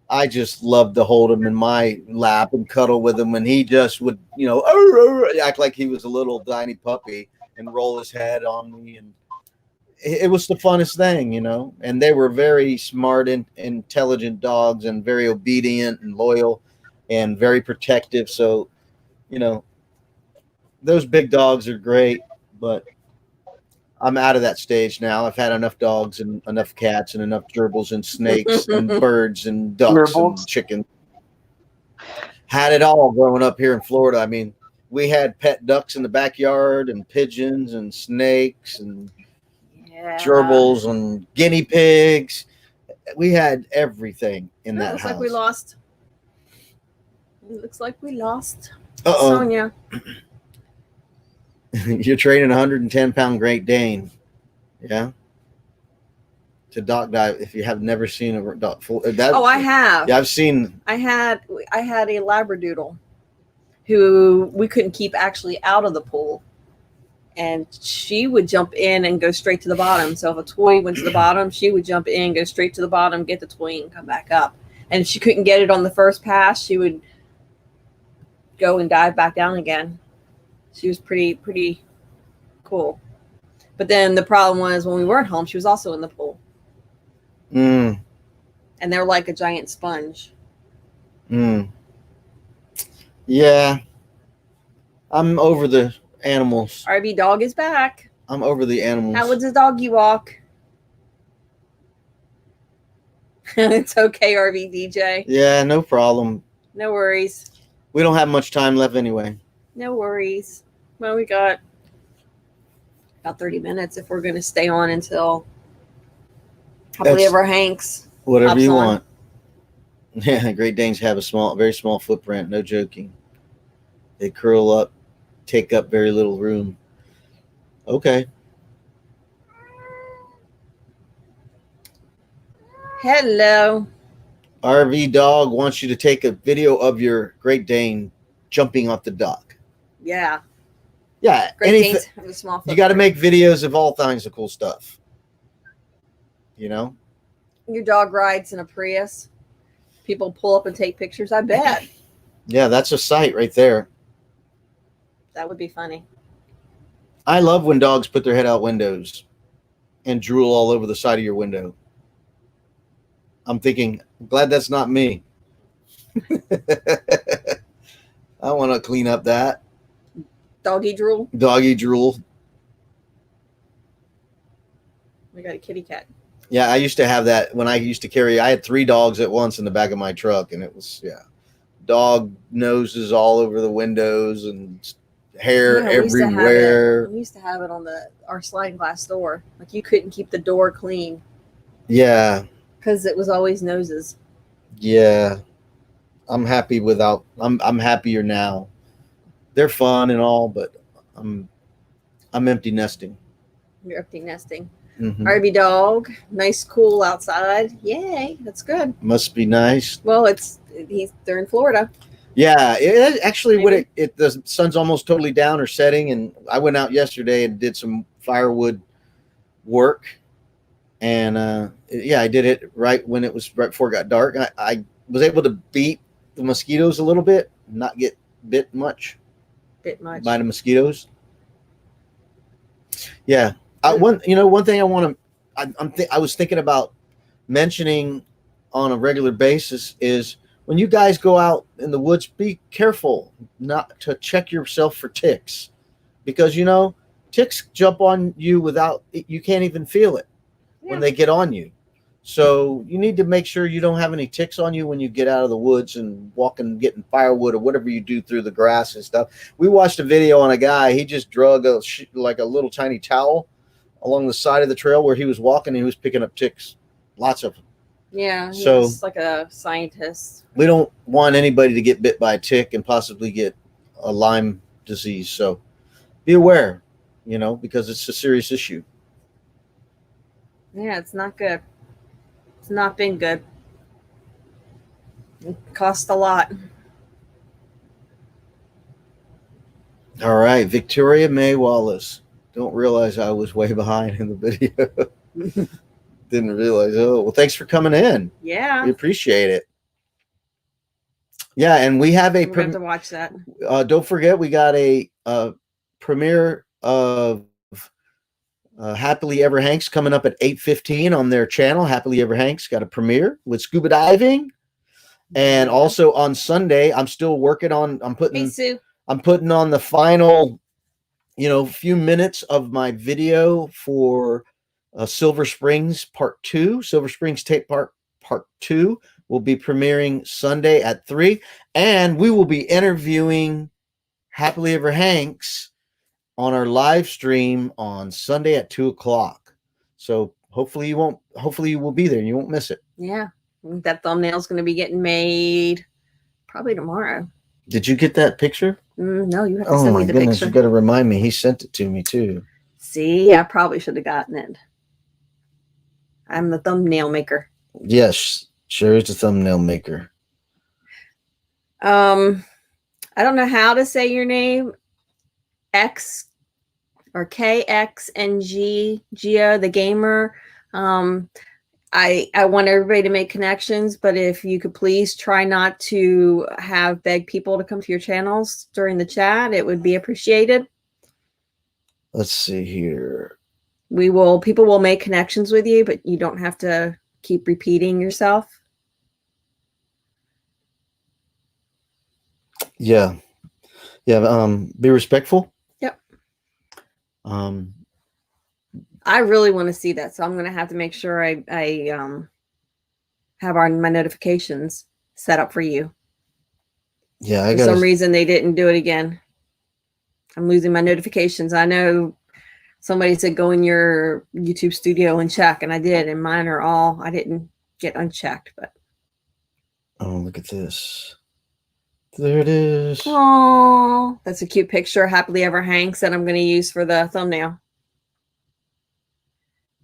I just loved to hold him in my lap and cuddle with him. And he just would, act like he was a little tiny puppy and roll his head on me. And it was the funnest thing, and they were very smart and intelligent dogs and very obedient and loyal and very protective. So, those big dogs are great, but I'm out of that stage now. I've had enough dogs and enough cats and enough gerbils and snakes and birds and ducks and chickens. Had it all growing up here in Florida. I mean, we had pet ducks in the backyard and pigeons and snakes and gerbils and guinea pigs. We had everything in that house. Looks like we lost. Uh-oh. Sonia. You're training a 110-pound Great Dane. Yeah. to dock dive if you have never seen a dog full. That, Oh, I have. Yeah, I've seen. I had a Labradoodle who we couldn't keep actually out of the pool, and she would jump in and go straight to the bottom. So if a toy went to the bottom, she would jump in, go straight to the bottom, get the toy, and come back up. And if she couldn't get it on the first pass, she would go and dive back down again. She was pretty cool. But then the problem was when we weren't home, she was also in the pool. Mm, And they're like a giant sponge. yeah, I'm over the animals. RB dog is back. I'm over the animals. How was the doggy walk? It's okay, RB DJ. Yeah, no problem. No worries. We don't have much time left anyway. No worries. Well, we got about 30 minutes if we're going to stay on until Happily That's- Ever Hanks. Whatever Pops you on. want. Yeah, Great Danes have a very small footprint. No joking. They curl up, take up very little room. Okay. Hello. RV Dog wants you to take a video of your Great Dane jumping off the dock. Yeah. Yeah, Great anything. Danes have a small You got to footprint. make videos of all kinds of cool stuff. You know? Your dog rides in a Prius. People pull up and take pictures. I bet. Yeah, that's a sight right there. That would be funny. I love when dogs put their head out windows and drool all over the side of your window. I'm thinking, I'm glad that's not me. I want to clean up that. Doggy drool. Doggy drool. We got a kitty cat. Yeah, I used to have that when I used to carry. I had 3 dogs at once in the back of my truck, and it was, dog noses all over the windows and hair Yeah, we used to have it. everywhere. We used to have it on our sliding glass door. Like you couldn't keep the door clean Yeah, because it was always noses. yeah. I'm happy without. I'm happier now. They're fun and all, but I'm empty nesting. You're empty nesting. Mhm. RB dog, nice, cool outside. Yay, that's good. Must be nice. Well, they're in Florida. Yeah, it actually Maybe. the sun's almost totally down or setting, and I went out yesterday and did some firewood work, and I did it right when it was right before it got dark. I was able to beat the mosquitoes a little bit, not get bit much Bit much. by the mosquitoes. Yeah, one thing I want to I was thinking about mentioning on a regular basis is when you guys go out in the woods, be careful not to check yourself for ticks, because ticks jump on you without you can't even feel it when they get on you. So you need to make sure you don't have any ticks on you when you get out of the woods and walking, getting firewood or whatever you do through the grass and stuff. We watched a video on a guy. He just drug like a little tiny towel along the side of the trail where he was walking, and he was picking up ticks, lots of them. Yeah, So- he's like a scientist. We don't want anybody to get bit by a tick and possibly get a Lyme disease. So be aware, because it's a serious issue. Yeah, it's not good. It's not been good. It cost a lot. All right, Victoria May Wallace. Don't realize I was way behind in the video. Didn't realize. Oh, well, thanks for coming in. Yeah. We appreciate it. Yeah, and we have We're going to have to watch that. don't forget, we got a premiere of Happily Ever Hanks coming up at 8:15 on their channel. Happily Ever Hanks got a premiere with scuba diving, and also on Sunday, I'm still working on. Hey, Sue. I'm putting on the final, few minutes of my video for Silver Springs Part 2. Silver Springs Tape Part 2 will be premiering Sunday at 3, and we will be interviewing Happily Ever Hanks on our live stream on Sunday at 2:00. So hopefully you will be there and you won't miss it. Yeah. That thumbnail's going to be getting made probably tomorrow. Did you get that picture? No, you have to Oh send my me the goodness, picture. you got to remind me. He sent it to me too. See, I probably should have gotten it. I'm the thumbnail maker. Yes, Sherry's the thumbnail maker. I don't know how to say your name. X or KXNG Gia the gamer. I want everybody to make connections, but if you could please try not to beg people to come to your channels during the chat, it would be appreciated. Let's see here. People will make connections with you, but you don't have to keep repeating yourself. Yeah. Be respectful. Yep. I really want to see that, so I'm going to have to make sure I have my notifications set up for you. Yeah, For some reason, they didn't do it again. I'm losing my notifications. I know somebody said go in your YouTube studio and check, and I did, and mine are all, I didn't get unchecked, but. Oh, look at this. There it is. Oh, that's a cute picture. Happily Ever Hanks that I'm going to use for the thumbnail.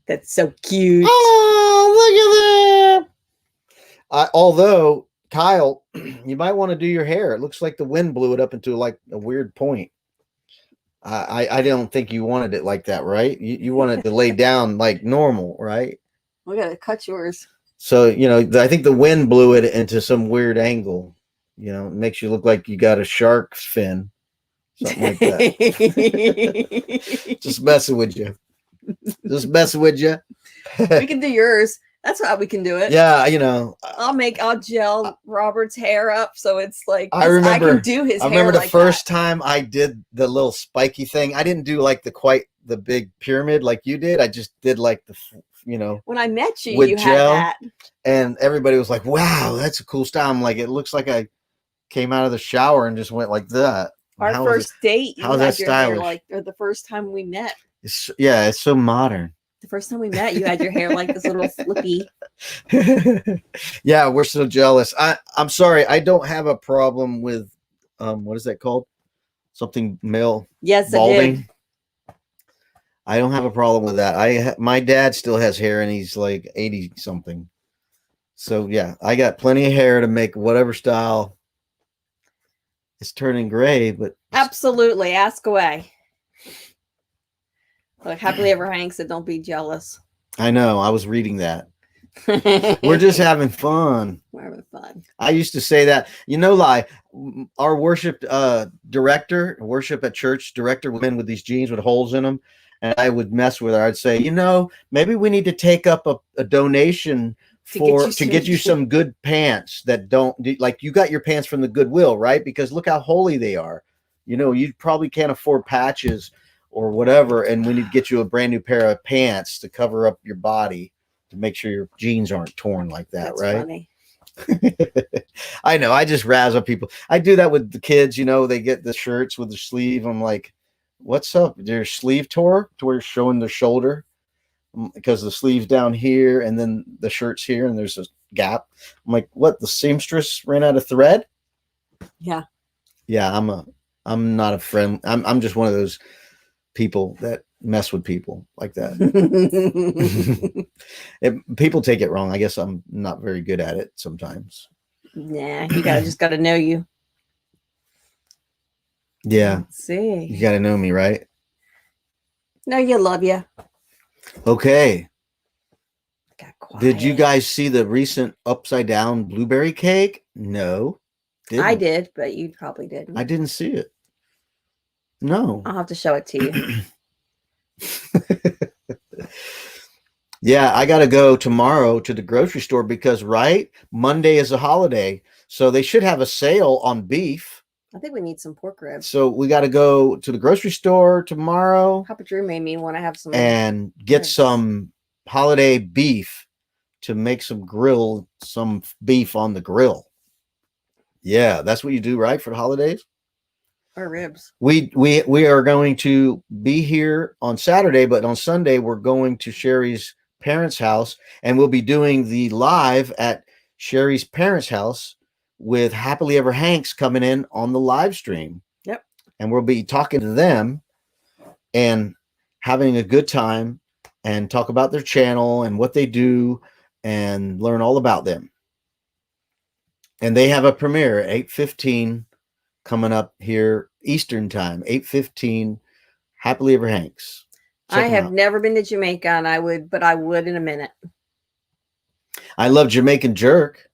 That's so cute. Oh, look at that. Although, Kyle, you might want to do your hair. It looks like the wind blew it up into like a weird point. I don't think you wanted it like that, right? You wanted to lay down like normal, right? We got to cut yours. So, I think the wind blew it into some weird angle. It makes you look like you got a shark fin. Something like that. Just messing with you. We can do yours. That's how we can do it. Yeah, I'll gel Robert's hair up so it's like I can do his hair. I remember the like first time I did the little spiky thing. I didn't do like the big pyramid like you did. I just did like when I met you, with you gel, had that. And everybody was like, "Wow, that's a cool style." I'm like, it looks like I came out of the shower and just went like that. Our first date, how's that stylish? Or the first time we met. It's so modern. The first time we met, you had your hair like this little flippy. Yeah, we're so jealous. I'm sorry, I don't have a problem with what is that called? Something male. Yes, balding. I don't have a problem with that. My dad still has hair and he's like 80 something. So yeah, I got plenty of hair to make whatever style. It's turning gray, but absolutely, ask away. Like Happily Ever Hank said, don't be jealous. I know. I was reading that. We're just having fun. We're having fun. I used to say that. Our worship director, worship at church director, women with these jeans with holes in them, and I would mess with her. I'd say, maybe we need to take up a donation to get you some good pants that don't like you got your pants from the Goodwill, right? Because look how holy they are. You probably can't afford patches or whatever, and we need to get you a brand new pair of pants to cover up your body to make sure your jeans aren't torn like that. That's right? Funny. I know. I just razz up people. I do that with the kids. They get the shirts with the sleeve. I'm like, what's up? Their sleeve tore to where it's showing their shoulder because the sleeve's down here and then the shirt's here and there's a gap. I'm like, what? The seamstress ran out of thread? Yeah. Yeah. I'm not a friend. I'm just one of those people that mess with people like that. People take it wrong. I guess I'm not very good at it sometimes. Nah, you just gotta know you. Yeah. Let's see. You gotta know me, right? No, you love you. Okay. Got quiet. Did you guys see the recent upside down blueberry cake? No. I did, but you probably didn't. I didn't see it. No. I'll have to show it to you. Yeah, I got to go tomorrow to the grocery store because Monday is a holiday, so they should have a sale on beef. I think we need some pork ribs. So we got to go to the grocery store tomorrow. Papa Drew made me want to have some and get some holiday beef to make some beef on the grill. Yeah, that's what you do, right, for the holidays? Or ribs. We are going to be here on Saturday, but on Sunday we're going to Sherry's parents' house, and we'll be doing the live at Sherry's parents' house with Happily Ever Hanks coming in on the live stream. Yep. And we'll be talking to them and having a good time and talk about their channel and what they do and learn all about them. And they have a premiere at 8:15 coming up here Eastern time, 8:15. Happily Ever Hanks. Check I 'em have out. never been to Jamaica, and I would in a minute. I love Jamaican jerk.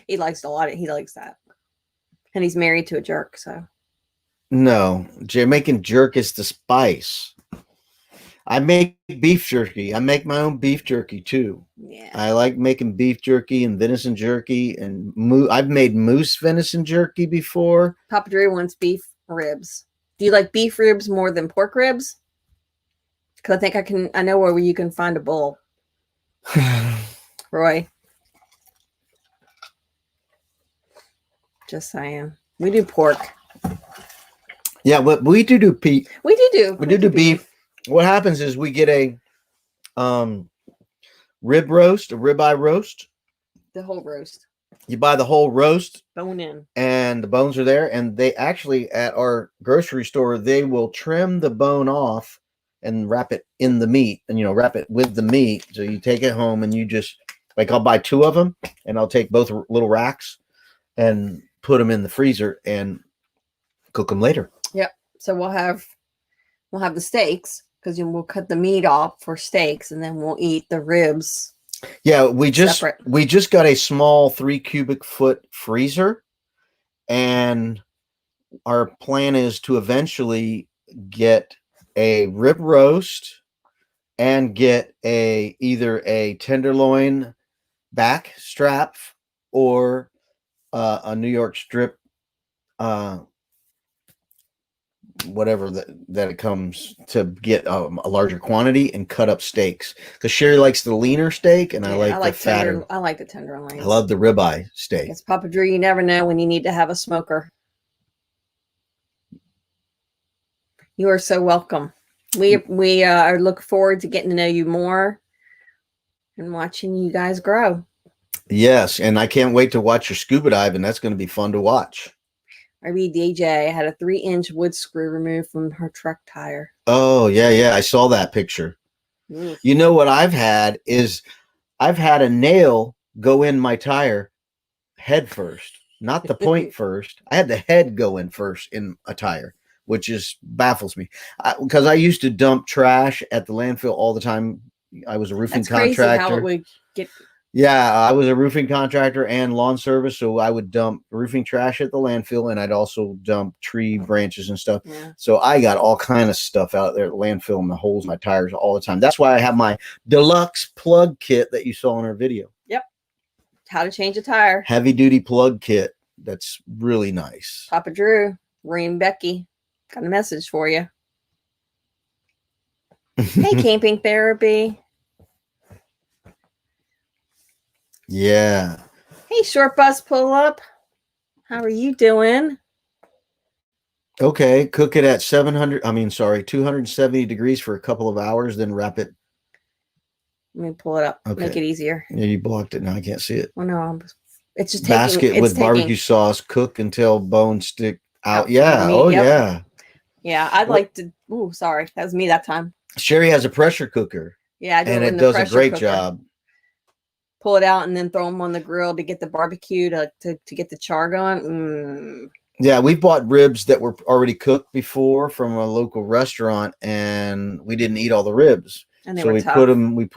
He likes a lot. He likes that, and he's married to a jerk. So No, Jamaican jerk is the spice. I make beef jerky. I make my own beef jerky too. yeah, I like making beef jerky and venison jerky and I've made moose venison jerky before. Papa Drew wants beef ribs. Do you like beef ribs more than pork ribs? Because I think I know where you can find a bull. Roy. Just saying. We do pork. Yeah, but we do beef. We do beef. What happens is we get a rib roast, a ribeye roast. The whole roast. You buy the whole roast Bone in. and the bones are there. And they actually, at our grocery store, they will trim the bone off and wrap it in the meat and, wrap it with the meat. So you take it home and you just, like, I'll buy 2 of them and I'll take both little racks and put them in the freezer and cook them later. Yep. So we'll have the steaks because we'll cut the meat off for steaks and then we'll eat the ribs. Yeah, we just separate. got a small 3 cubic foot freezer, and our plan is to eventually get a rib roast and get either a tenderloin back strap or a New York strip, whatever that it comes, to get a larger quantity and cut up steaks, because Sherry likes the leaner steak and I like the fatter. I like the tenderloin. I love the ribeye steak. It's Papa Drew. You never know when you need to have a smoker. You are so welcome. We are look forward to getting to know you more and watching you guys grow. Yes, and I can't wait to watch your scuba dive, and that's going to be fun to watch. RV DJ had a 3-inch wood screw removed from her truck tire. Oh, yeah. I saw that picture. Mm. You know what I've had a nail go in my tire head first, not the point first. I had the head go in first in a tire, which baffles me. Because I used to dump trash at the landfill all the time. I was a roofing contractor. Crazy how it would get. Yeah, I was a roofing contractor and lawn service, so I would dump roofing trash at the landfill, and I'd also dump tree branches and stuff. Yeah. So I got all kind of stuff out there at the landfill and the holes in my tires all the time. That's why I have my deluxe plug kit that you saw in our video. Yep. How to change a tire. Heavy duty plug kit. That's really nice. Papa Drew, Rory and Becky, got a message for you. Hey, Camping Therapy. Yeah. Hey, Short Bus Pull Up. How are you doing? Okay, cook it at 270 degrees for a couple of hours, then wrap it. Let me pull it up. Okay. Make it easier. Yeah, you blocked it. Now I can't see it. Well, no, it's just basket with barbecue sauce. Cook until bones stick out. Out Yeah. meat, Oh, yep. yeah. Yeah, I'd like to. Ooh, sorry, that was me that time. Sherry has a pressure cooker. Yeah, I do and it it in the does a pressure great cooker. job. Pull it out and then throw them on the grill to get the barbecue to get the char going. Yeah, we bought ribs that were already cooked before from a local restaurant, and we didn't eat all the ribs. And they So were we tough. put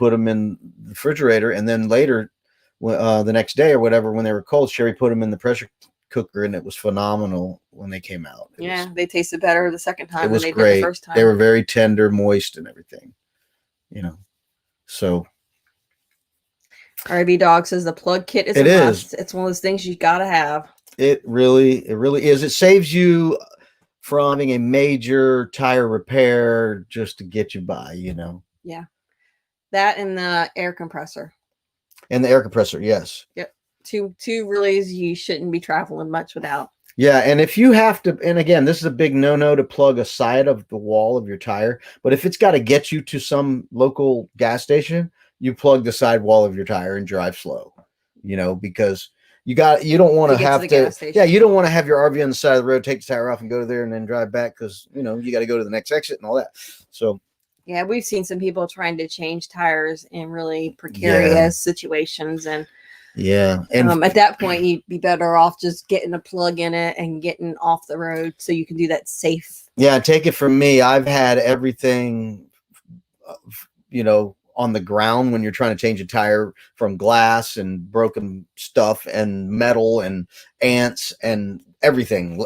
them in the refrigerator, and then later, the next day or whatever, when they were cold, Sherry put them in the pressure cooker, and it was phenomenal when they came out. They tasted better the second time It was than they great. did the first time. They were very tender, moist, and everything. So RB Dog says the plug kit is It a is. must. It's one of those things you gotta have. it really is. It saves you from having a major tire repair just to get you by, That and the air compressor. And the air compressor, yes. Two relays you shouldn't be traveling much without. Yeah, and if you have to, and again, this is a big no-no to plug a side of the wall of your tire, but if it's got to get you to some local gas station, you plug the side wall of your tire and drive slow, because you don't want To to get to have the to, gas station. you don't want to have your RV on the side of the road, take the tire off and go there and then drive back because, you got to go to the next exit and all that. So Yeah, we've seen some people trying to change tires in really precarious situations, and Yeah. And at that point, you'd be better off just getting a plug in it and getting off the road so you can do that safe. yeah, take it from me. I've had everything, uh, on the ground when you're trying to change a tire, from glass and broken stuff and metal and ants and everything,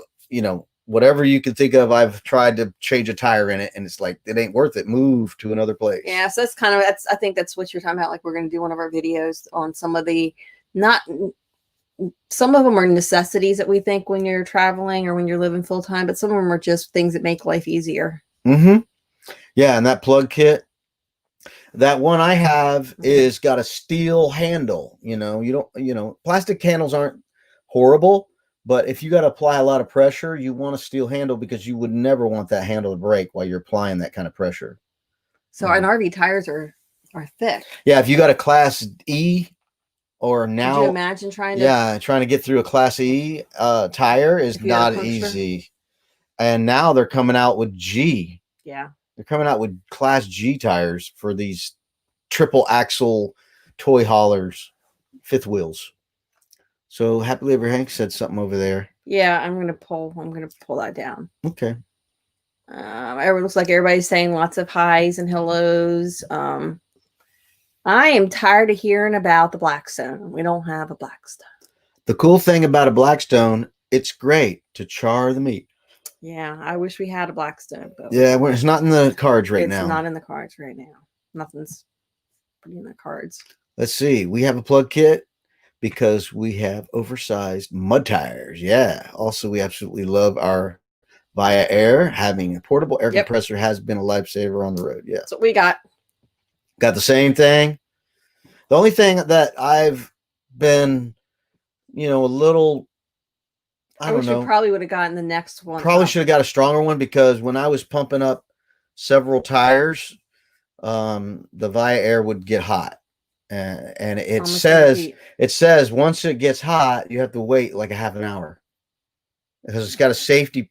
whatever you can think of. I've tried to change a tire in it, and it's like, it ain't worth it. Move to another place. Yeah, so I think that's what you're talking about. Like, we're going to do one of our videos on some of the, not, some of them are necessities that we think when you're traveling or when you're living full time, but some of them are just things that make life easier. Mm-hmm. Yeah, and that plug kit, that one I have is got a steel handle. Plastic handles aren't horrible, but if you got to apply a lot of pressure, you want a steel handle, because you would never want that handle to break while you're applying that kind of pressure. So our RV tires are thick. Yeah, if you got a Class E, or now, could you imagine trying to get through a Class E tire is not easy. And now they're coming out with G. Yeah. They're coming out with Class G tires for these triple axle toy haulers, fifth wheels. So Happily Ever Hank said something over there. Yeah, I'm gonna pull that down. Okay. It looks like everybody's saying lots of highs and hellos. I am tired of hearing about the Blackstone. We don't have a Blackstone. The cool thing about a Blackstone, it's great to char the meat. Yeah, I wish we had a Blackstone, but yeah, it's not in the cards right now. It's not in the cards right now. Nothing's in the cards. Let's see. We have a plug kit because we have oversized mud tires. Yeah. Also, we absolutely love our Via Air. Having a portable air compressor has been a lifesaver on the road. Yeah. That's what we got. Got the same thing. The only thing that I've been, a little, I don't know. Probably would have gotten the next one. Probably should have got a stronger one, because when I was pumping up several tires, the Via Air would get hot, and it says once it gets hot, you have to wait like a half an hour, because it's got a safety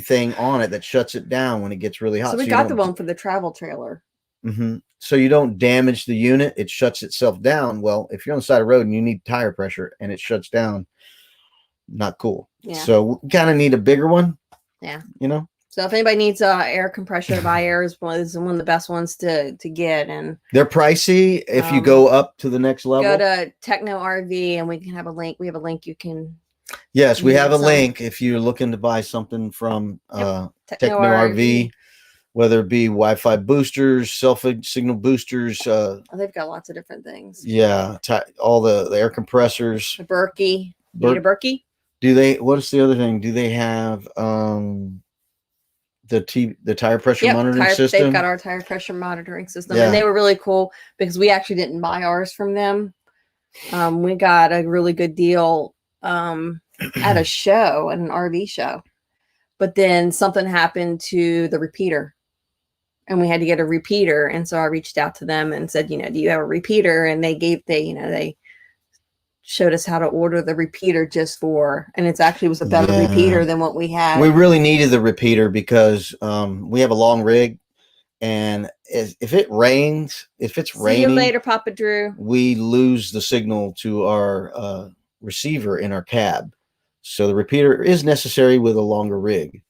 thing on it that shuts it down when it gets really hot. So we got the one for the travel trailer. Mm-hmm. So you don't damage the unit; it shuts itself down. Well, if you're on the side of the road and you need tire pressure and it shuts down, not cool. Yeah. So we kind of need a bigger one. Yeah. So if anybody needs air compressor, Via Air is one of the best ones to get, and they're pricey if you go up to the next level. Go to Techno RV, and we can have a link. We have a link you can. Yes, we have a link if you're looking to buy something from Techno RV, whether it be Wi-Fi boosters, signal boosters. They've got lots of different things. Yeah, all the air compressors. A Berkey. You need a Berkey? Do they? What is the other thing? Do they have the tire pressure monitoring system? They've got our tire pressure monitoring system, and they were really cool because we actually didn't buy ours from them. We got a really good deal at a show, at an RV show, but then something happened to the repeater, and we had to get a repeater. And so I reached out to them and said, do you have a repeater? And they showed us how to order the repeater and it actually was a better repeater than what we had. We really needed the repeater because we have a long rig, and if it's raining, See you later, Papa Drew. We lose the signal to our receiver in our cab. So the repeater is necessary with a longer rig.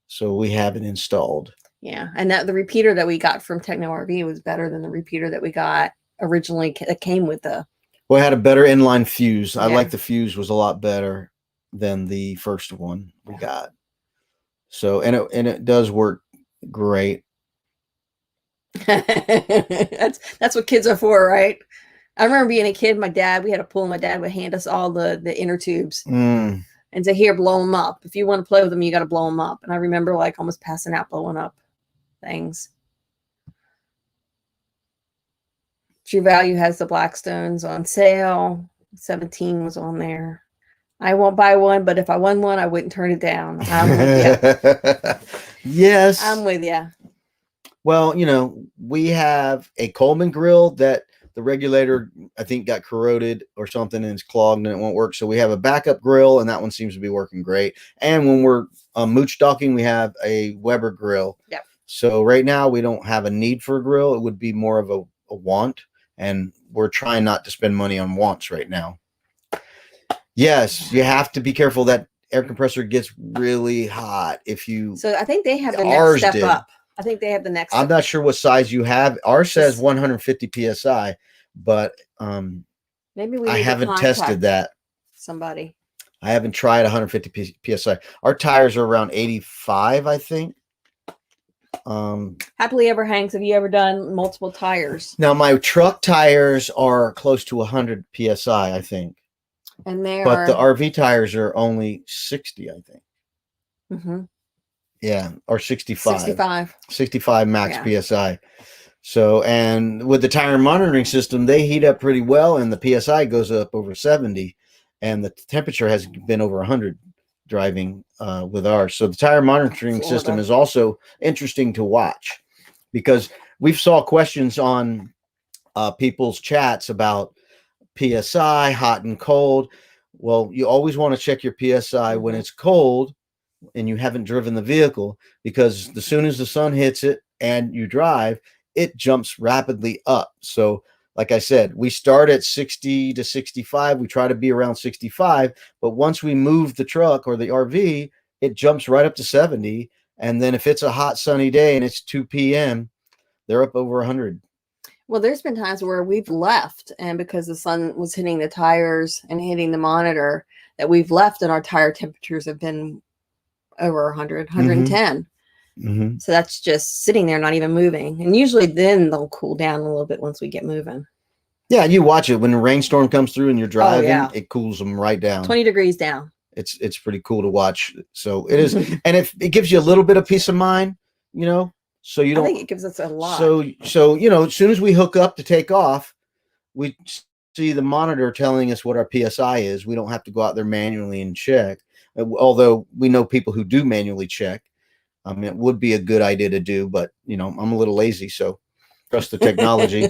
So we have it installed. Yeah, and the repeater that we got from Techno RV was better than the repeater that we got originally that came with the. Well, it had a better inline fuse. I like the fuse was a lot better than the first one we got. So and it does work great. That's what kids are for, right? I remember being a kid. We had a pool. My dad would hand us all the inner tubes and say, "Here, blow them up. If you want to play with them, you got to blow them up." And I remember almost passing out blowing up things. True Value has the Blackstones on sale. 17 was on there. I won't buy one, but if I won one, I wouldn't turn it down. I'm with you. Yes. I'm with you. Well, we have a Coleman grill that the regulator, I think, got corroded or something and it's clogged and it won't work. So we have a backup grill, and that one seems to be working great. And when we're mooch docking, we have a Weber grill. Yep. So right now we don't have a need for a grill. It would be more of a want, and we're trying not to spend money on wants right now. Yes, you have to be careful. That air compressor gets really hot if you. So I think they have the Ours next step did. up. I think they have the next. I'm step not sure what size you have. Ours says 150 psi, but Maybe we. I need to haven't contact tested that. Somebody. I haven't tried 150 psi. Our tires are around 85, I think. Happily Ever Hangs. Have you ever done multiple tires? Now my truck tires are close to 100 psi, I think. And they But are. the RV tires are only 60, I think. Mm-hmm. Yeah, or 65. 65. 65 max psi. So, and with the tire monitoring system, they heat up pretty well, and the psi goes up over 70, and the temperature has been over 100 driving with ours. So the tire monitoring system is also interesting to watch, because we've saw questions on people's chats about PSI, hot and cold. Well, you always want to check your PSI when it's cold and you haven't driven the vehicle, because as soon as the sun hits it and you drive, it jumps rapidly up. So like I said, we start at 60 to 65. We try to be around 65, but once we move the truck or the RV, it jumps right up to 70. And then if it's a hot sunny day and it's 2 p.m., they're up over 100. Well, there's been times where we've left, and because the sun was hitting the tires and hitting the monitor, that we've left and our tire temperatures have been over 100, 110. Mm-hmm. So that's just sitting there, not even moving. And usually then they'll cool down a little bit once we get moving. Yeah, you watch it. When a rainstorm comes through and you're driving, it cools them right down. 20 degrees down. It's pretty cool to watch. So it is. And if it gives you a little bit of peace of mind, you know, so you don't. I think it gives us a lot. So you know, as soon as we hook up to take off, we see the monitor telling us what our PSI is. We don't have to go out there manually and check. Although we know people who do manually check. It would be a good idea to do, but you know, I'm a little lazy, so trust the technology.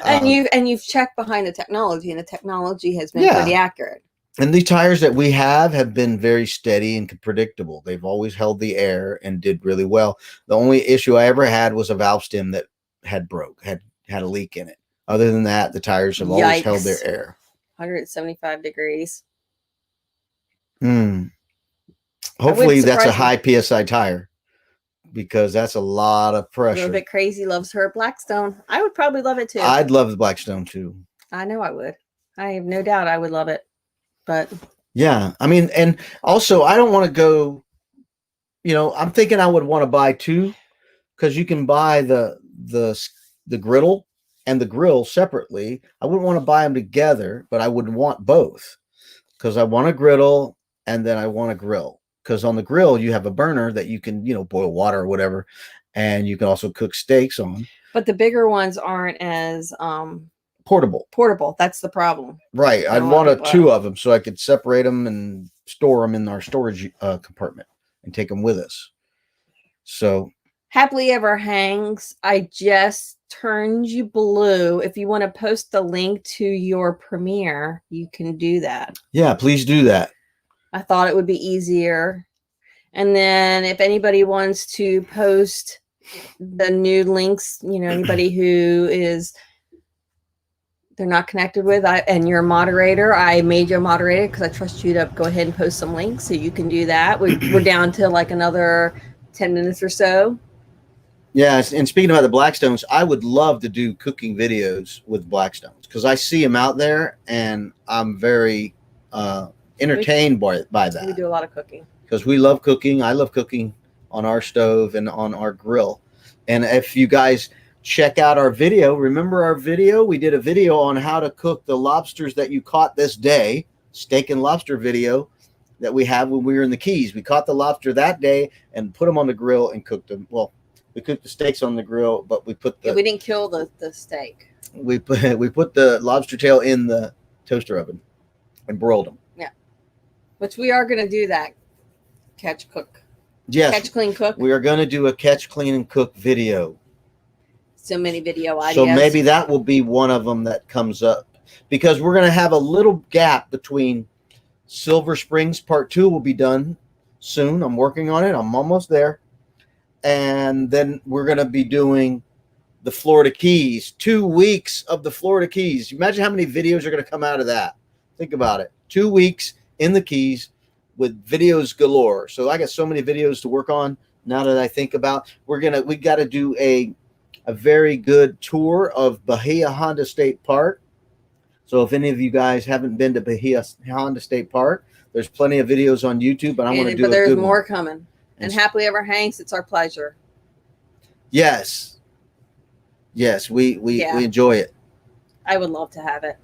and you've checked behind the technology, and the technology has been pretty accurate. And the tires that we have been very steady and predictable. They've always held the air and did really well. The only issue I ever had was a valve stem that had a leak in it. Other than that, the tires have always held their air. 175 degrees. Hopefully that's a high PSI tire, because that's a lot of pressure. A little bit crazy loves her Blackstone. I would probably love it too. I'd love the Blackstone too. I know I would. I have no doubt I would love it. But yeah, I mean, and also I don't want to go, you know, I'm thinking I would want to buy two, because you can buy the griddle and the grill separately. I wouldn't want to buy them together, but I would want both, because I want a griddle and then I want a grill. Because on the grill, you have a burner that you can, you know, boil water or whatever, and you can also cook steaks on. But the bigger ones aren't as portable. That's the problem. Right. I'd want two of them so I could separate them and store them in our storage compartment and take them with us. So Happily Ever Hangs, I just turned you blue. If you want to post the link to your premiere, you can do that. Yeah, please do that. I thought it would be easier. And then if anybody wants to post the new links, you know, anybody who they're not connected with, and you're a moderator, I made you a moderator because I trust you to go ahead and post some links, so you can do that. We're down to like another 10 minutes or so. Yeah, and speaking about the Blackstones, I would love to do cooking videos with Blackstones, because I see them out there and I'm very entertained by that. We do a lot of cooking because we love cooking. I love cooking on our stove and on our grill. And if you guys check out our video, remember our video? We did a video on how to cook the lobsters that you caught this day, steak and lobster video that we have when we were in the Keys. We caught the lobster that day and put them on the grill and cooked them. Well, we cooked the steaks on the grill, but we put we didn't kill the steak. We put the lobster tail in the toaster oven and broiled them. Yeah, which we are going to do that. Catch, cook. Yes. Catch, clean, cook. We are going to do a catch, clean, and cook video. So many video ideas. So maybe that will be one of them that comes up, because we're going to have a little gap between Silver Springs Part 2 will be done soon. I'm working on it. I'm almost there. and then we're going to be doing the Florida Keys. 2 weeks of the Florida Keys. Imagine how many videos are going to come out of that. Think about it. 2 weeks in the Keys with videos galore. So I got so many videos to work on now that I think about. We got to do a very good tour of Bahia Honda State Park. So if any of you guys haven't been to Bahia Honda State Park, there's plenty of videos on YouTube, but I want to do but a there's good more one. coming. And happily ever Hanks, it's our pleasure. Yes, we enjoy it. I would love to have it.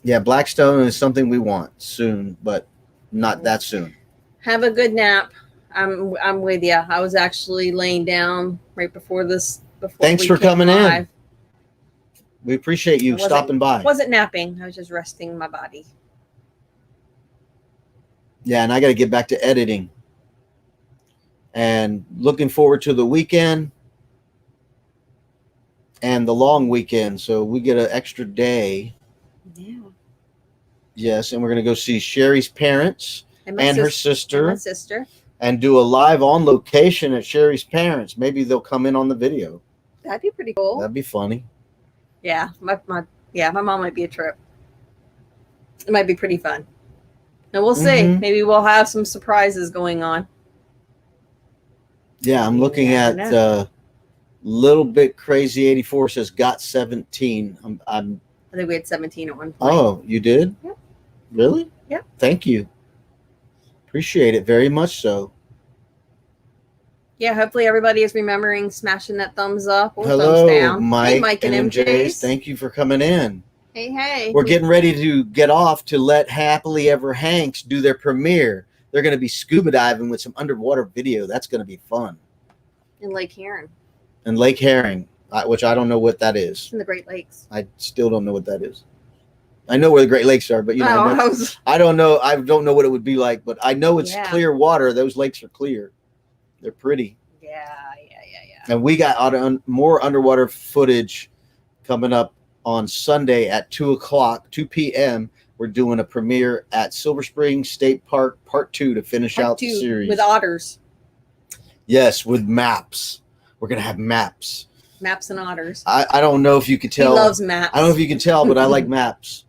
Yeah, Blackstone is something we want soon, but not that soon. Have a good nap. I'm with you. I was actually laying down right before this. Thanks for coming in. We appreciate you stopping by. Wasn't napping. I was just resting my body. Yeah, and I got to get back to editing. And looking forward to the weekend and the long weekend. So we get an extra day. Yeah. Yes, and we're going to go see Sherry's parents and her sister. And my sister. And do a live on location at Sherry's parents. Maybe they'll come in on the video. That'd be pretty cool. That'd be funny. Yeah, my mom might be a trip. It might be pretty fun. And we'll see. Maybe we'll have some surprises going on. Yeah, I'm looking at Little Bit Crazy 84 says got 17. I think we had 17 at one point. Oh, you did? Yep. Really? Yep. Thank you. Appreciate it very much so. Yeah, hopefully everybody is remembering smashing that thumbs up or Hello, thumbs down. Mike, Hey, Mike and MJs. Thank you for coming in. Hey. We're getting ready to get off to let Happily Ever Hanks do their premiere. They're going to be scuba diving with some underwater video. That's going to be fun. In Lake Huron. And Lake Herring, which I don't know what that is. In the Great Lakes. I still don't know what that is. I know where the Great Lakes are, but I don't know. I don't know what it would be like, but I know it's clear water. Those lakes are clear. They're pretty. Yeah. And we got more underwater footage coming up on Sunday at 2 p.m. We're doing a premiere at Silver Springs State Park Part 2 to finish out the series. With otters. Yes, with maps. We're going to have maps. Maps and otters. I don't know if you can tell. He loves maps. I don't know if you can tell, but I like maps.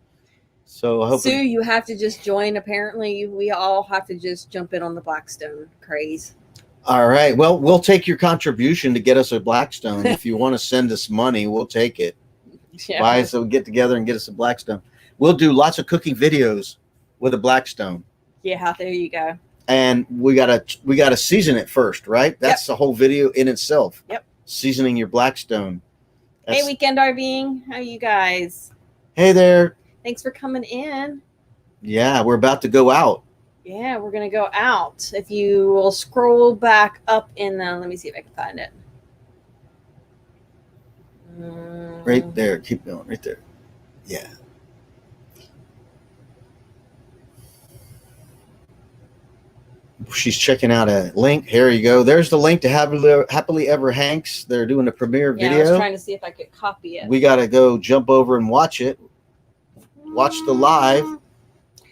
So I hope Sue, you have to just join. Apparently, we all have to just jump in on the Blackstone craze. All right. Well, we'll take your contribution to get us a Blackstone. If you want to send us money, we'll take it. Yeah. Why? So we get together and get us a Blackstone. We'll do lots of cooking videos with a Blackstone. Yeah, there you go. And we gotta season it first, right? That's the whole video in itself. Yep. Seasoning your Blackstone. Hey, Weekend RVing. How are you guys? Hey there. Thanks for coming in. Yeah, we're about to go out. Yeah, we're going to go out. If you will scroll back up in the, let me see if I can find it. Right there. Keep going. Right there. Yeah. She's checking out a link. Here you go. There's the link to Happily Ever Hanks. They're doing a premiere video. I was trying to see if I could copy it. We got to go jump over and watch it. Watch the live.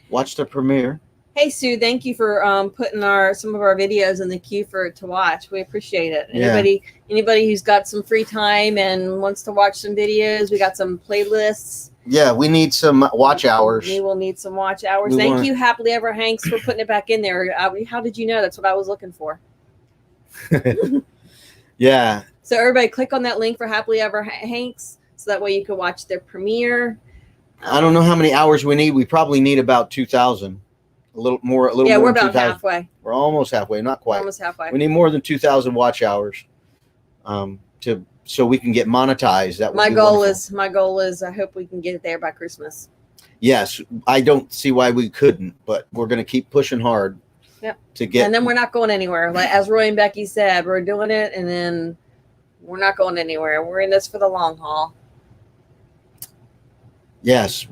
Watch the premiere. Hey Sue, thank you for putting some of our videos in the queue to watch. We appreciate it. Anybody who's got some free time and wants to watch some videos, we got some playlists. Yeah, we need some watch hours. We will need some watch hours. Thank you, Happily Ever Hanks, for putting it back in there. How did you know? That's what I was looking for. Yeah. So everybody click on that link for Happily Ever Hanks so that way you can watch their premiere. I don't know how many hours we need. We probably need about 2,000. A little more. Yeah, we're about 2,000. halfway. We're almost halfway. Not quite. Almost halfway. We need more than 2,000 watch hours so we can get monetized. That would my be goal wonderful. is I hope we can get it there by Christmas. Yes, I don't see why we couldn't, but we're going to keep pushing hard. Yep. To get. And then we're not going anywhere. Like as Roy and Becky said, we're doing it, and then we're not going anywhere. We're in this for the long haul. Yes,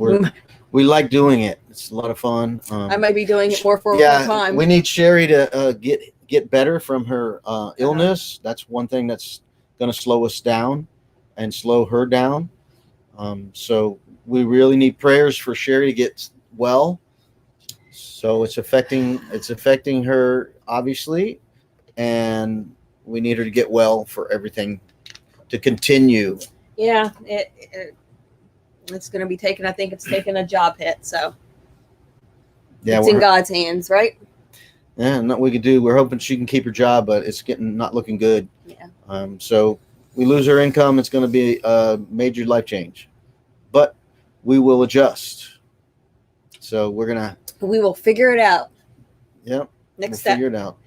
we like doing it. It's a lot of fun. I might be doing it more for a time. We need Sherry to get better from her illness. That's one thing that's going to slow us down and slow her down. So we really need prayers for Sherry to get well. So it's affecting her obviously, and we need her to get well for everything to continue. Yeah, it's going to be taken. I think it's taken a job hit, so Yeah, it's in God's hands, right? yeah, nothing we can do. We're hoping she can keep her job, but it's not looking good. Yeah. So we lose her income. It's going to be a major life change, but we will adjust. So we're gonna. We will figure it out. Yep. Next step. Figure it out.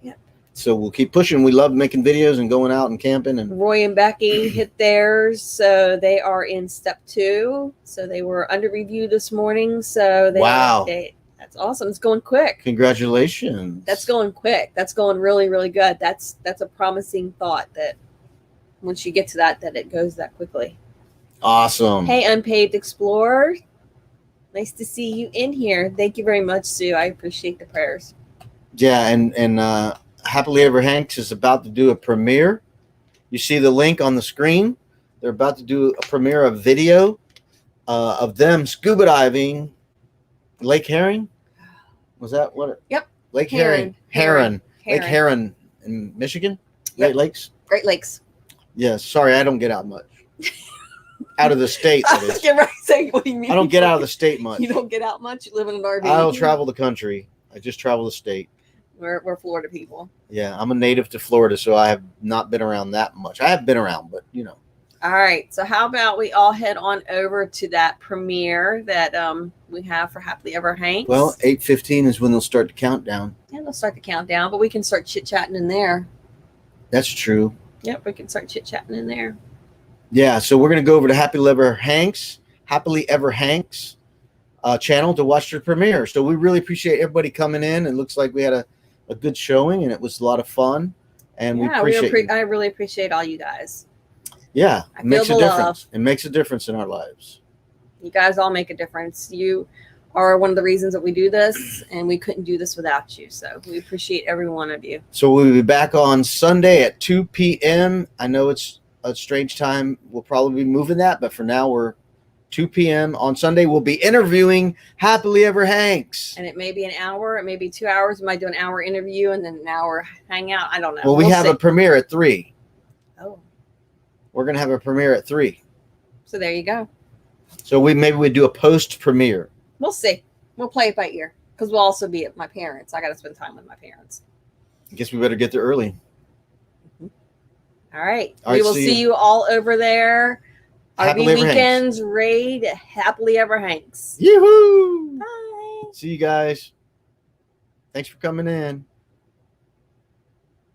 Yep. So we'll keep pushing. We love making videos and going out and camping. And Roy and Becky hit theirs, so they are in step 2. So they were under review this morning. So Wow. That's awesome. It's going quick. Congratulations. That's going quick. That's going really, really good. That's a promising thought that once you get to that it goes that quickly. awesome. Hey, Unpaved Explorer. Nice to see you in here. Thank you very much, Sue. I appreciate the prayers. Yeah, and Happily Ever Hanks is about to do a premiere. You see the link on the screen. They're about to do a premiere of video of them scuba diving. Lake Herring? Was that what? Yep. Lake Herring. Heron. Lake Heron. Heron in Michigan? Yep. Great Lakes? Great Lakes. Yeah, sorry, I don't get out much. Out of the state, that is. Get right. Say, what do you mean? I don't get out of the state much. You don't get out much. You live in an RV. I don't travel the country. I just travel the state. We're Florida people. Yeah, I'm a native to Florida, so I have not been around that much. I have been around, but you know. All right. So how about we all head on over to that premiere that we have for Happily Ever Hanks? Well, 8:15 is when they'll start the countdown. yeah, they'll start the countdown, but we can start chit chatting in there. That's true. Yep, we can start chit chatting in there. Yeah, so we're gonna go over to Happily Ever Hanks channel to watch the premiere. So we really appreciate everybody coming in. It looks like we had a good showing, and it was a lot of fun. And we appreciate you. I really appreciate all you guys. Yeah, I it makes feel a the difference. It makes a difference in our lives. You guys all make a difference. You are one of the reasons that we do this, and we couldn't do this without you. So we appreciate every one of you. So we'll be back on Sunday at 2 p.m. I know it's a strange time. We'll probably be moving that, but for now we're 2 p.m. on Sunday. We'll be interviewing Happily Ever Hanks. And it may be an hour, it may be 2 hours. We might do an hour interview and then an hour hangout. I don't know. Well, we have see. a premiere at 3. Oh, We're going to have a premiere at 3. so there you go. So maybe we do a post premiere. We'll see. We'll play it by ear because we'll also be at my parents. I got to spend time with my parents. I guess we better get there early. All right. All We right, will see you all over there. Happily RV Ever Weekends raid Happily Ever Hanks. Yoo-hoo! Bye. See you guys. Thanks for coming in.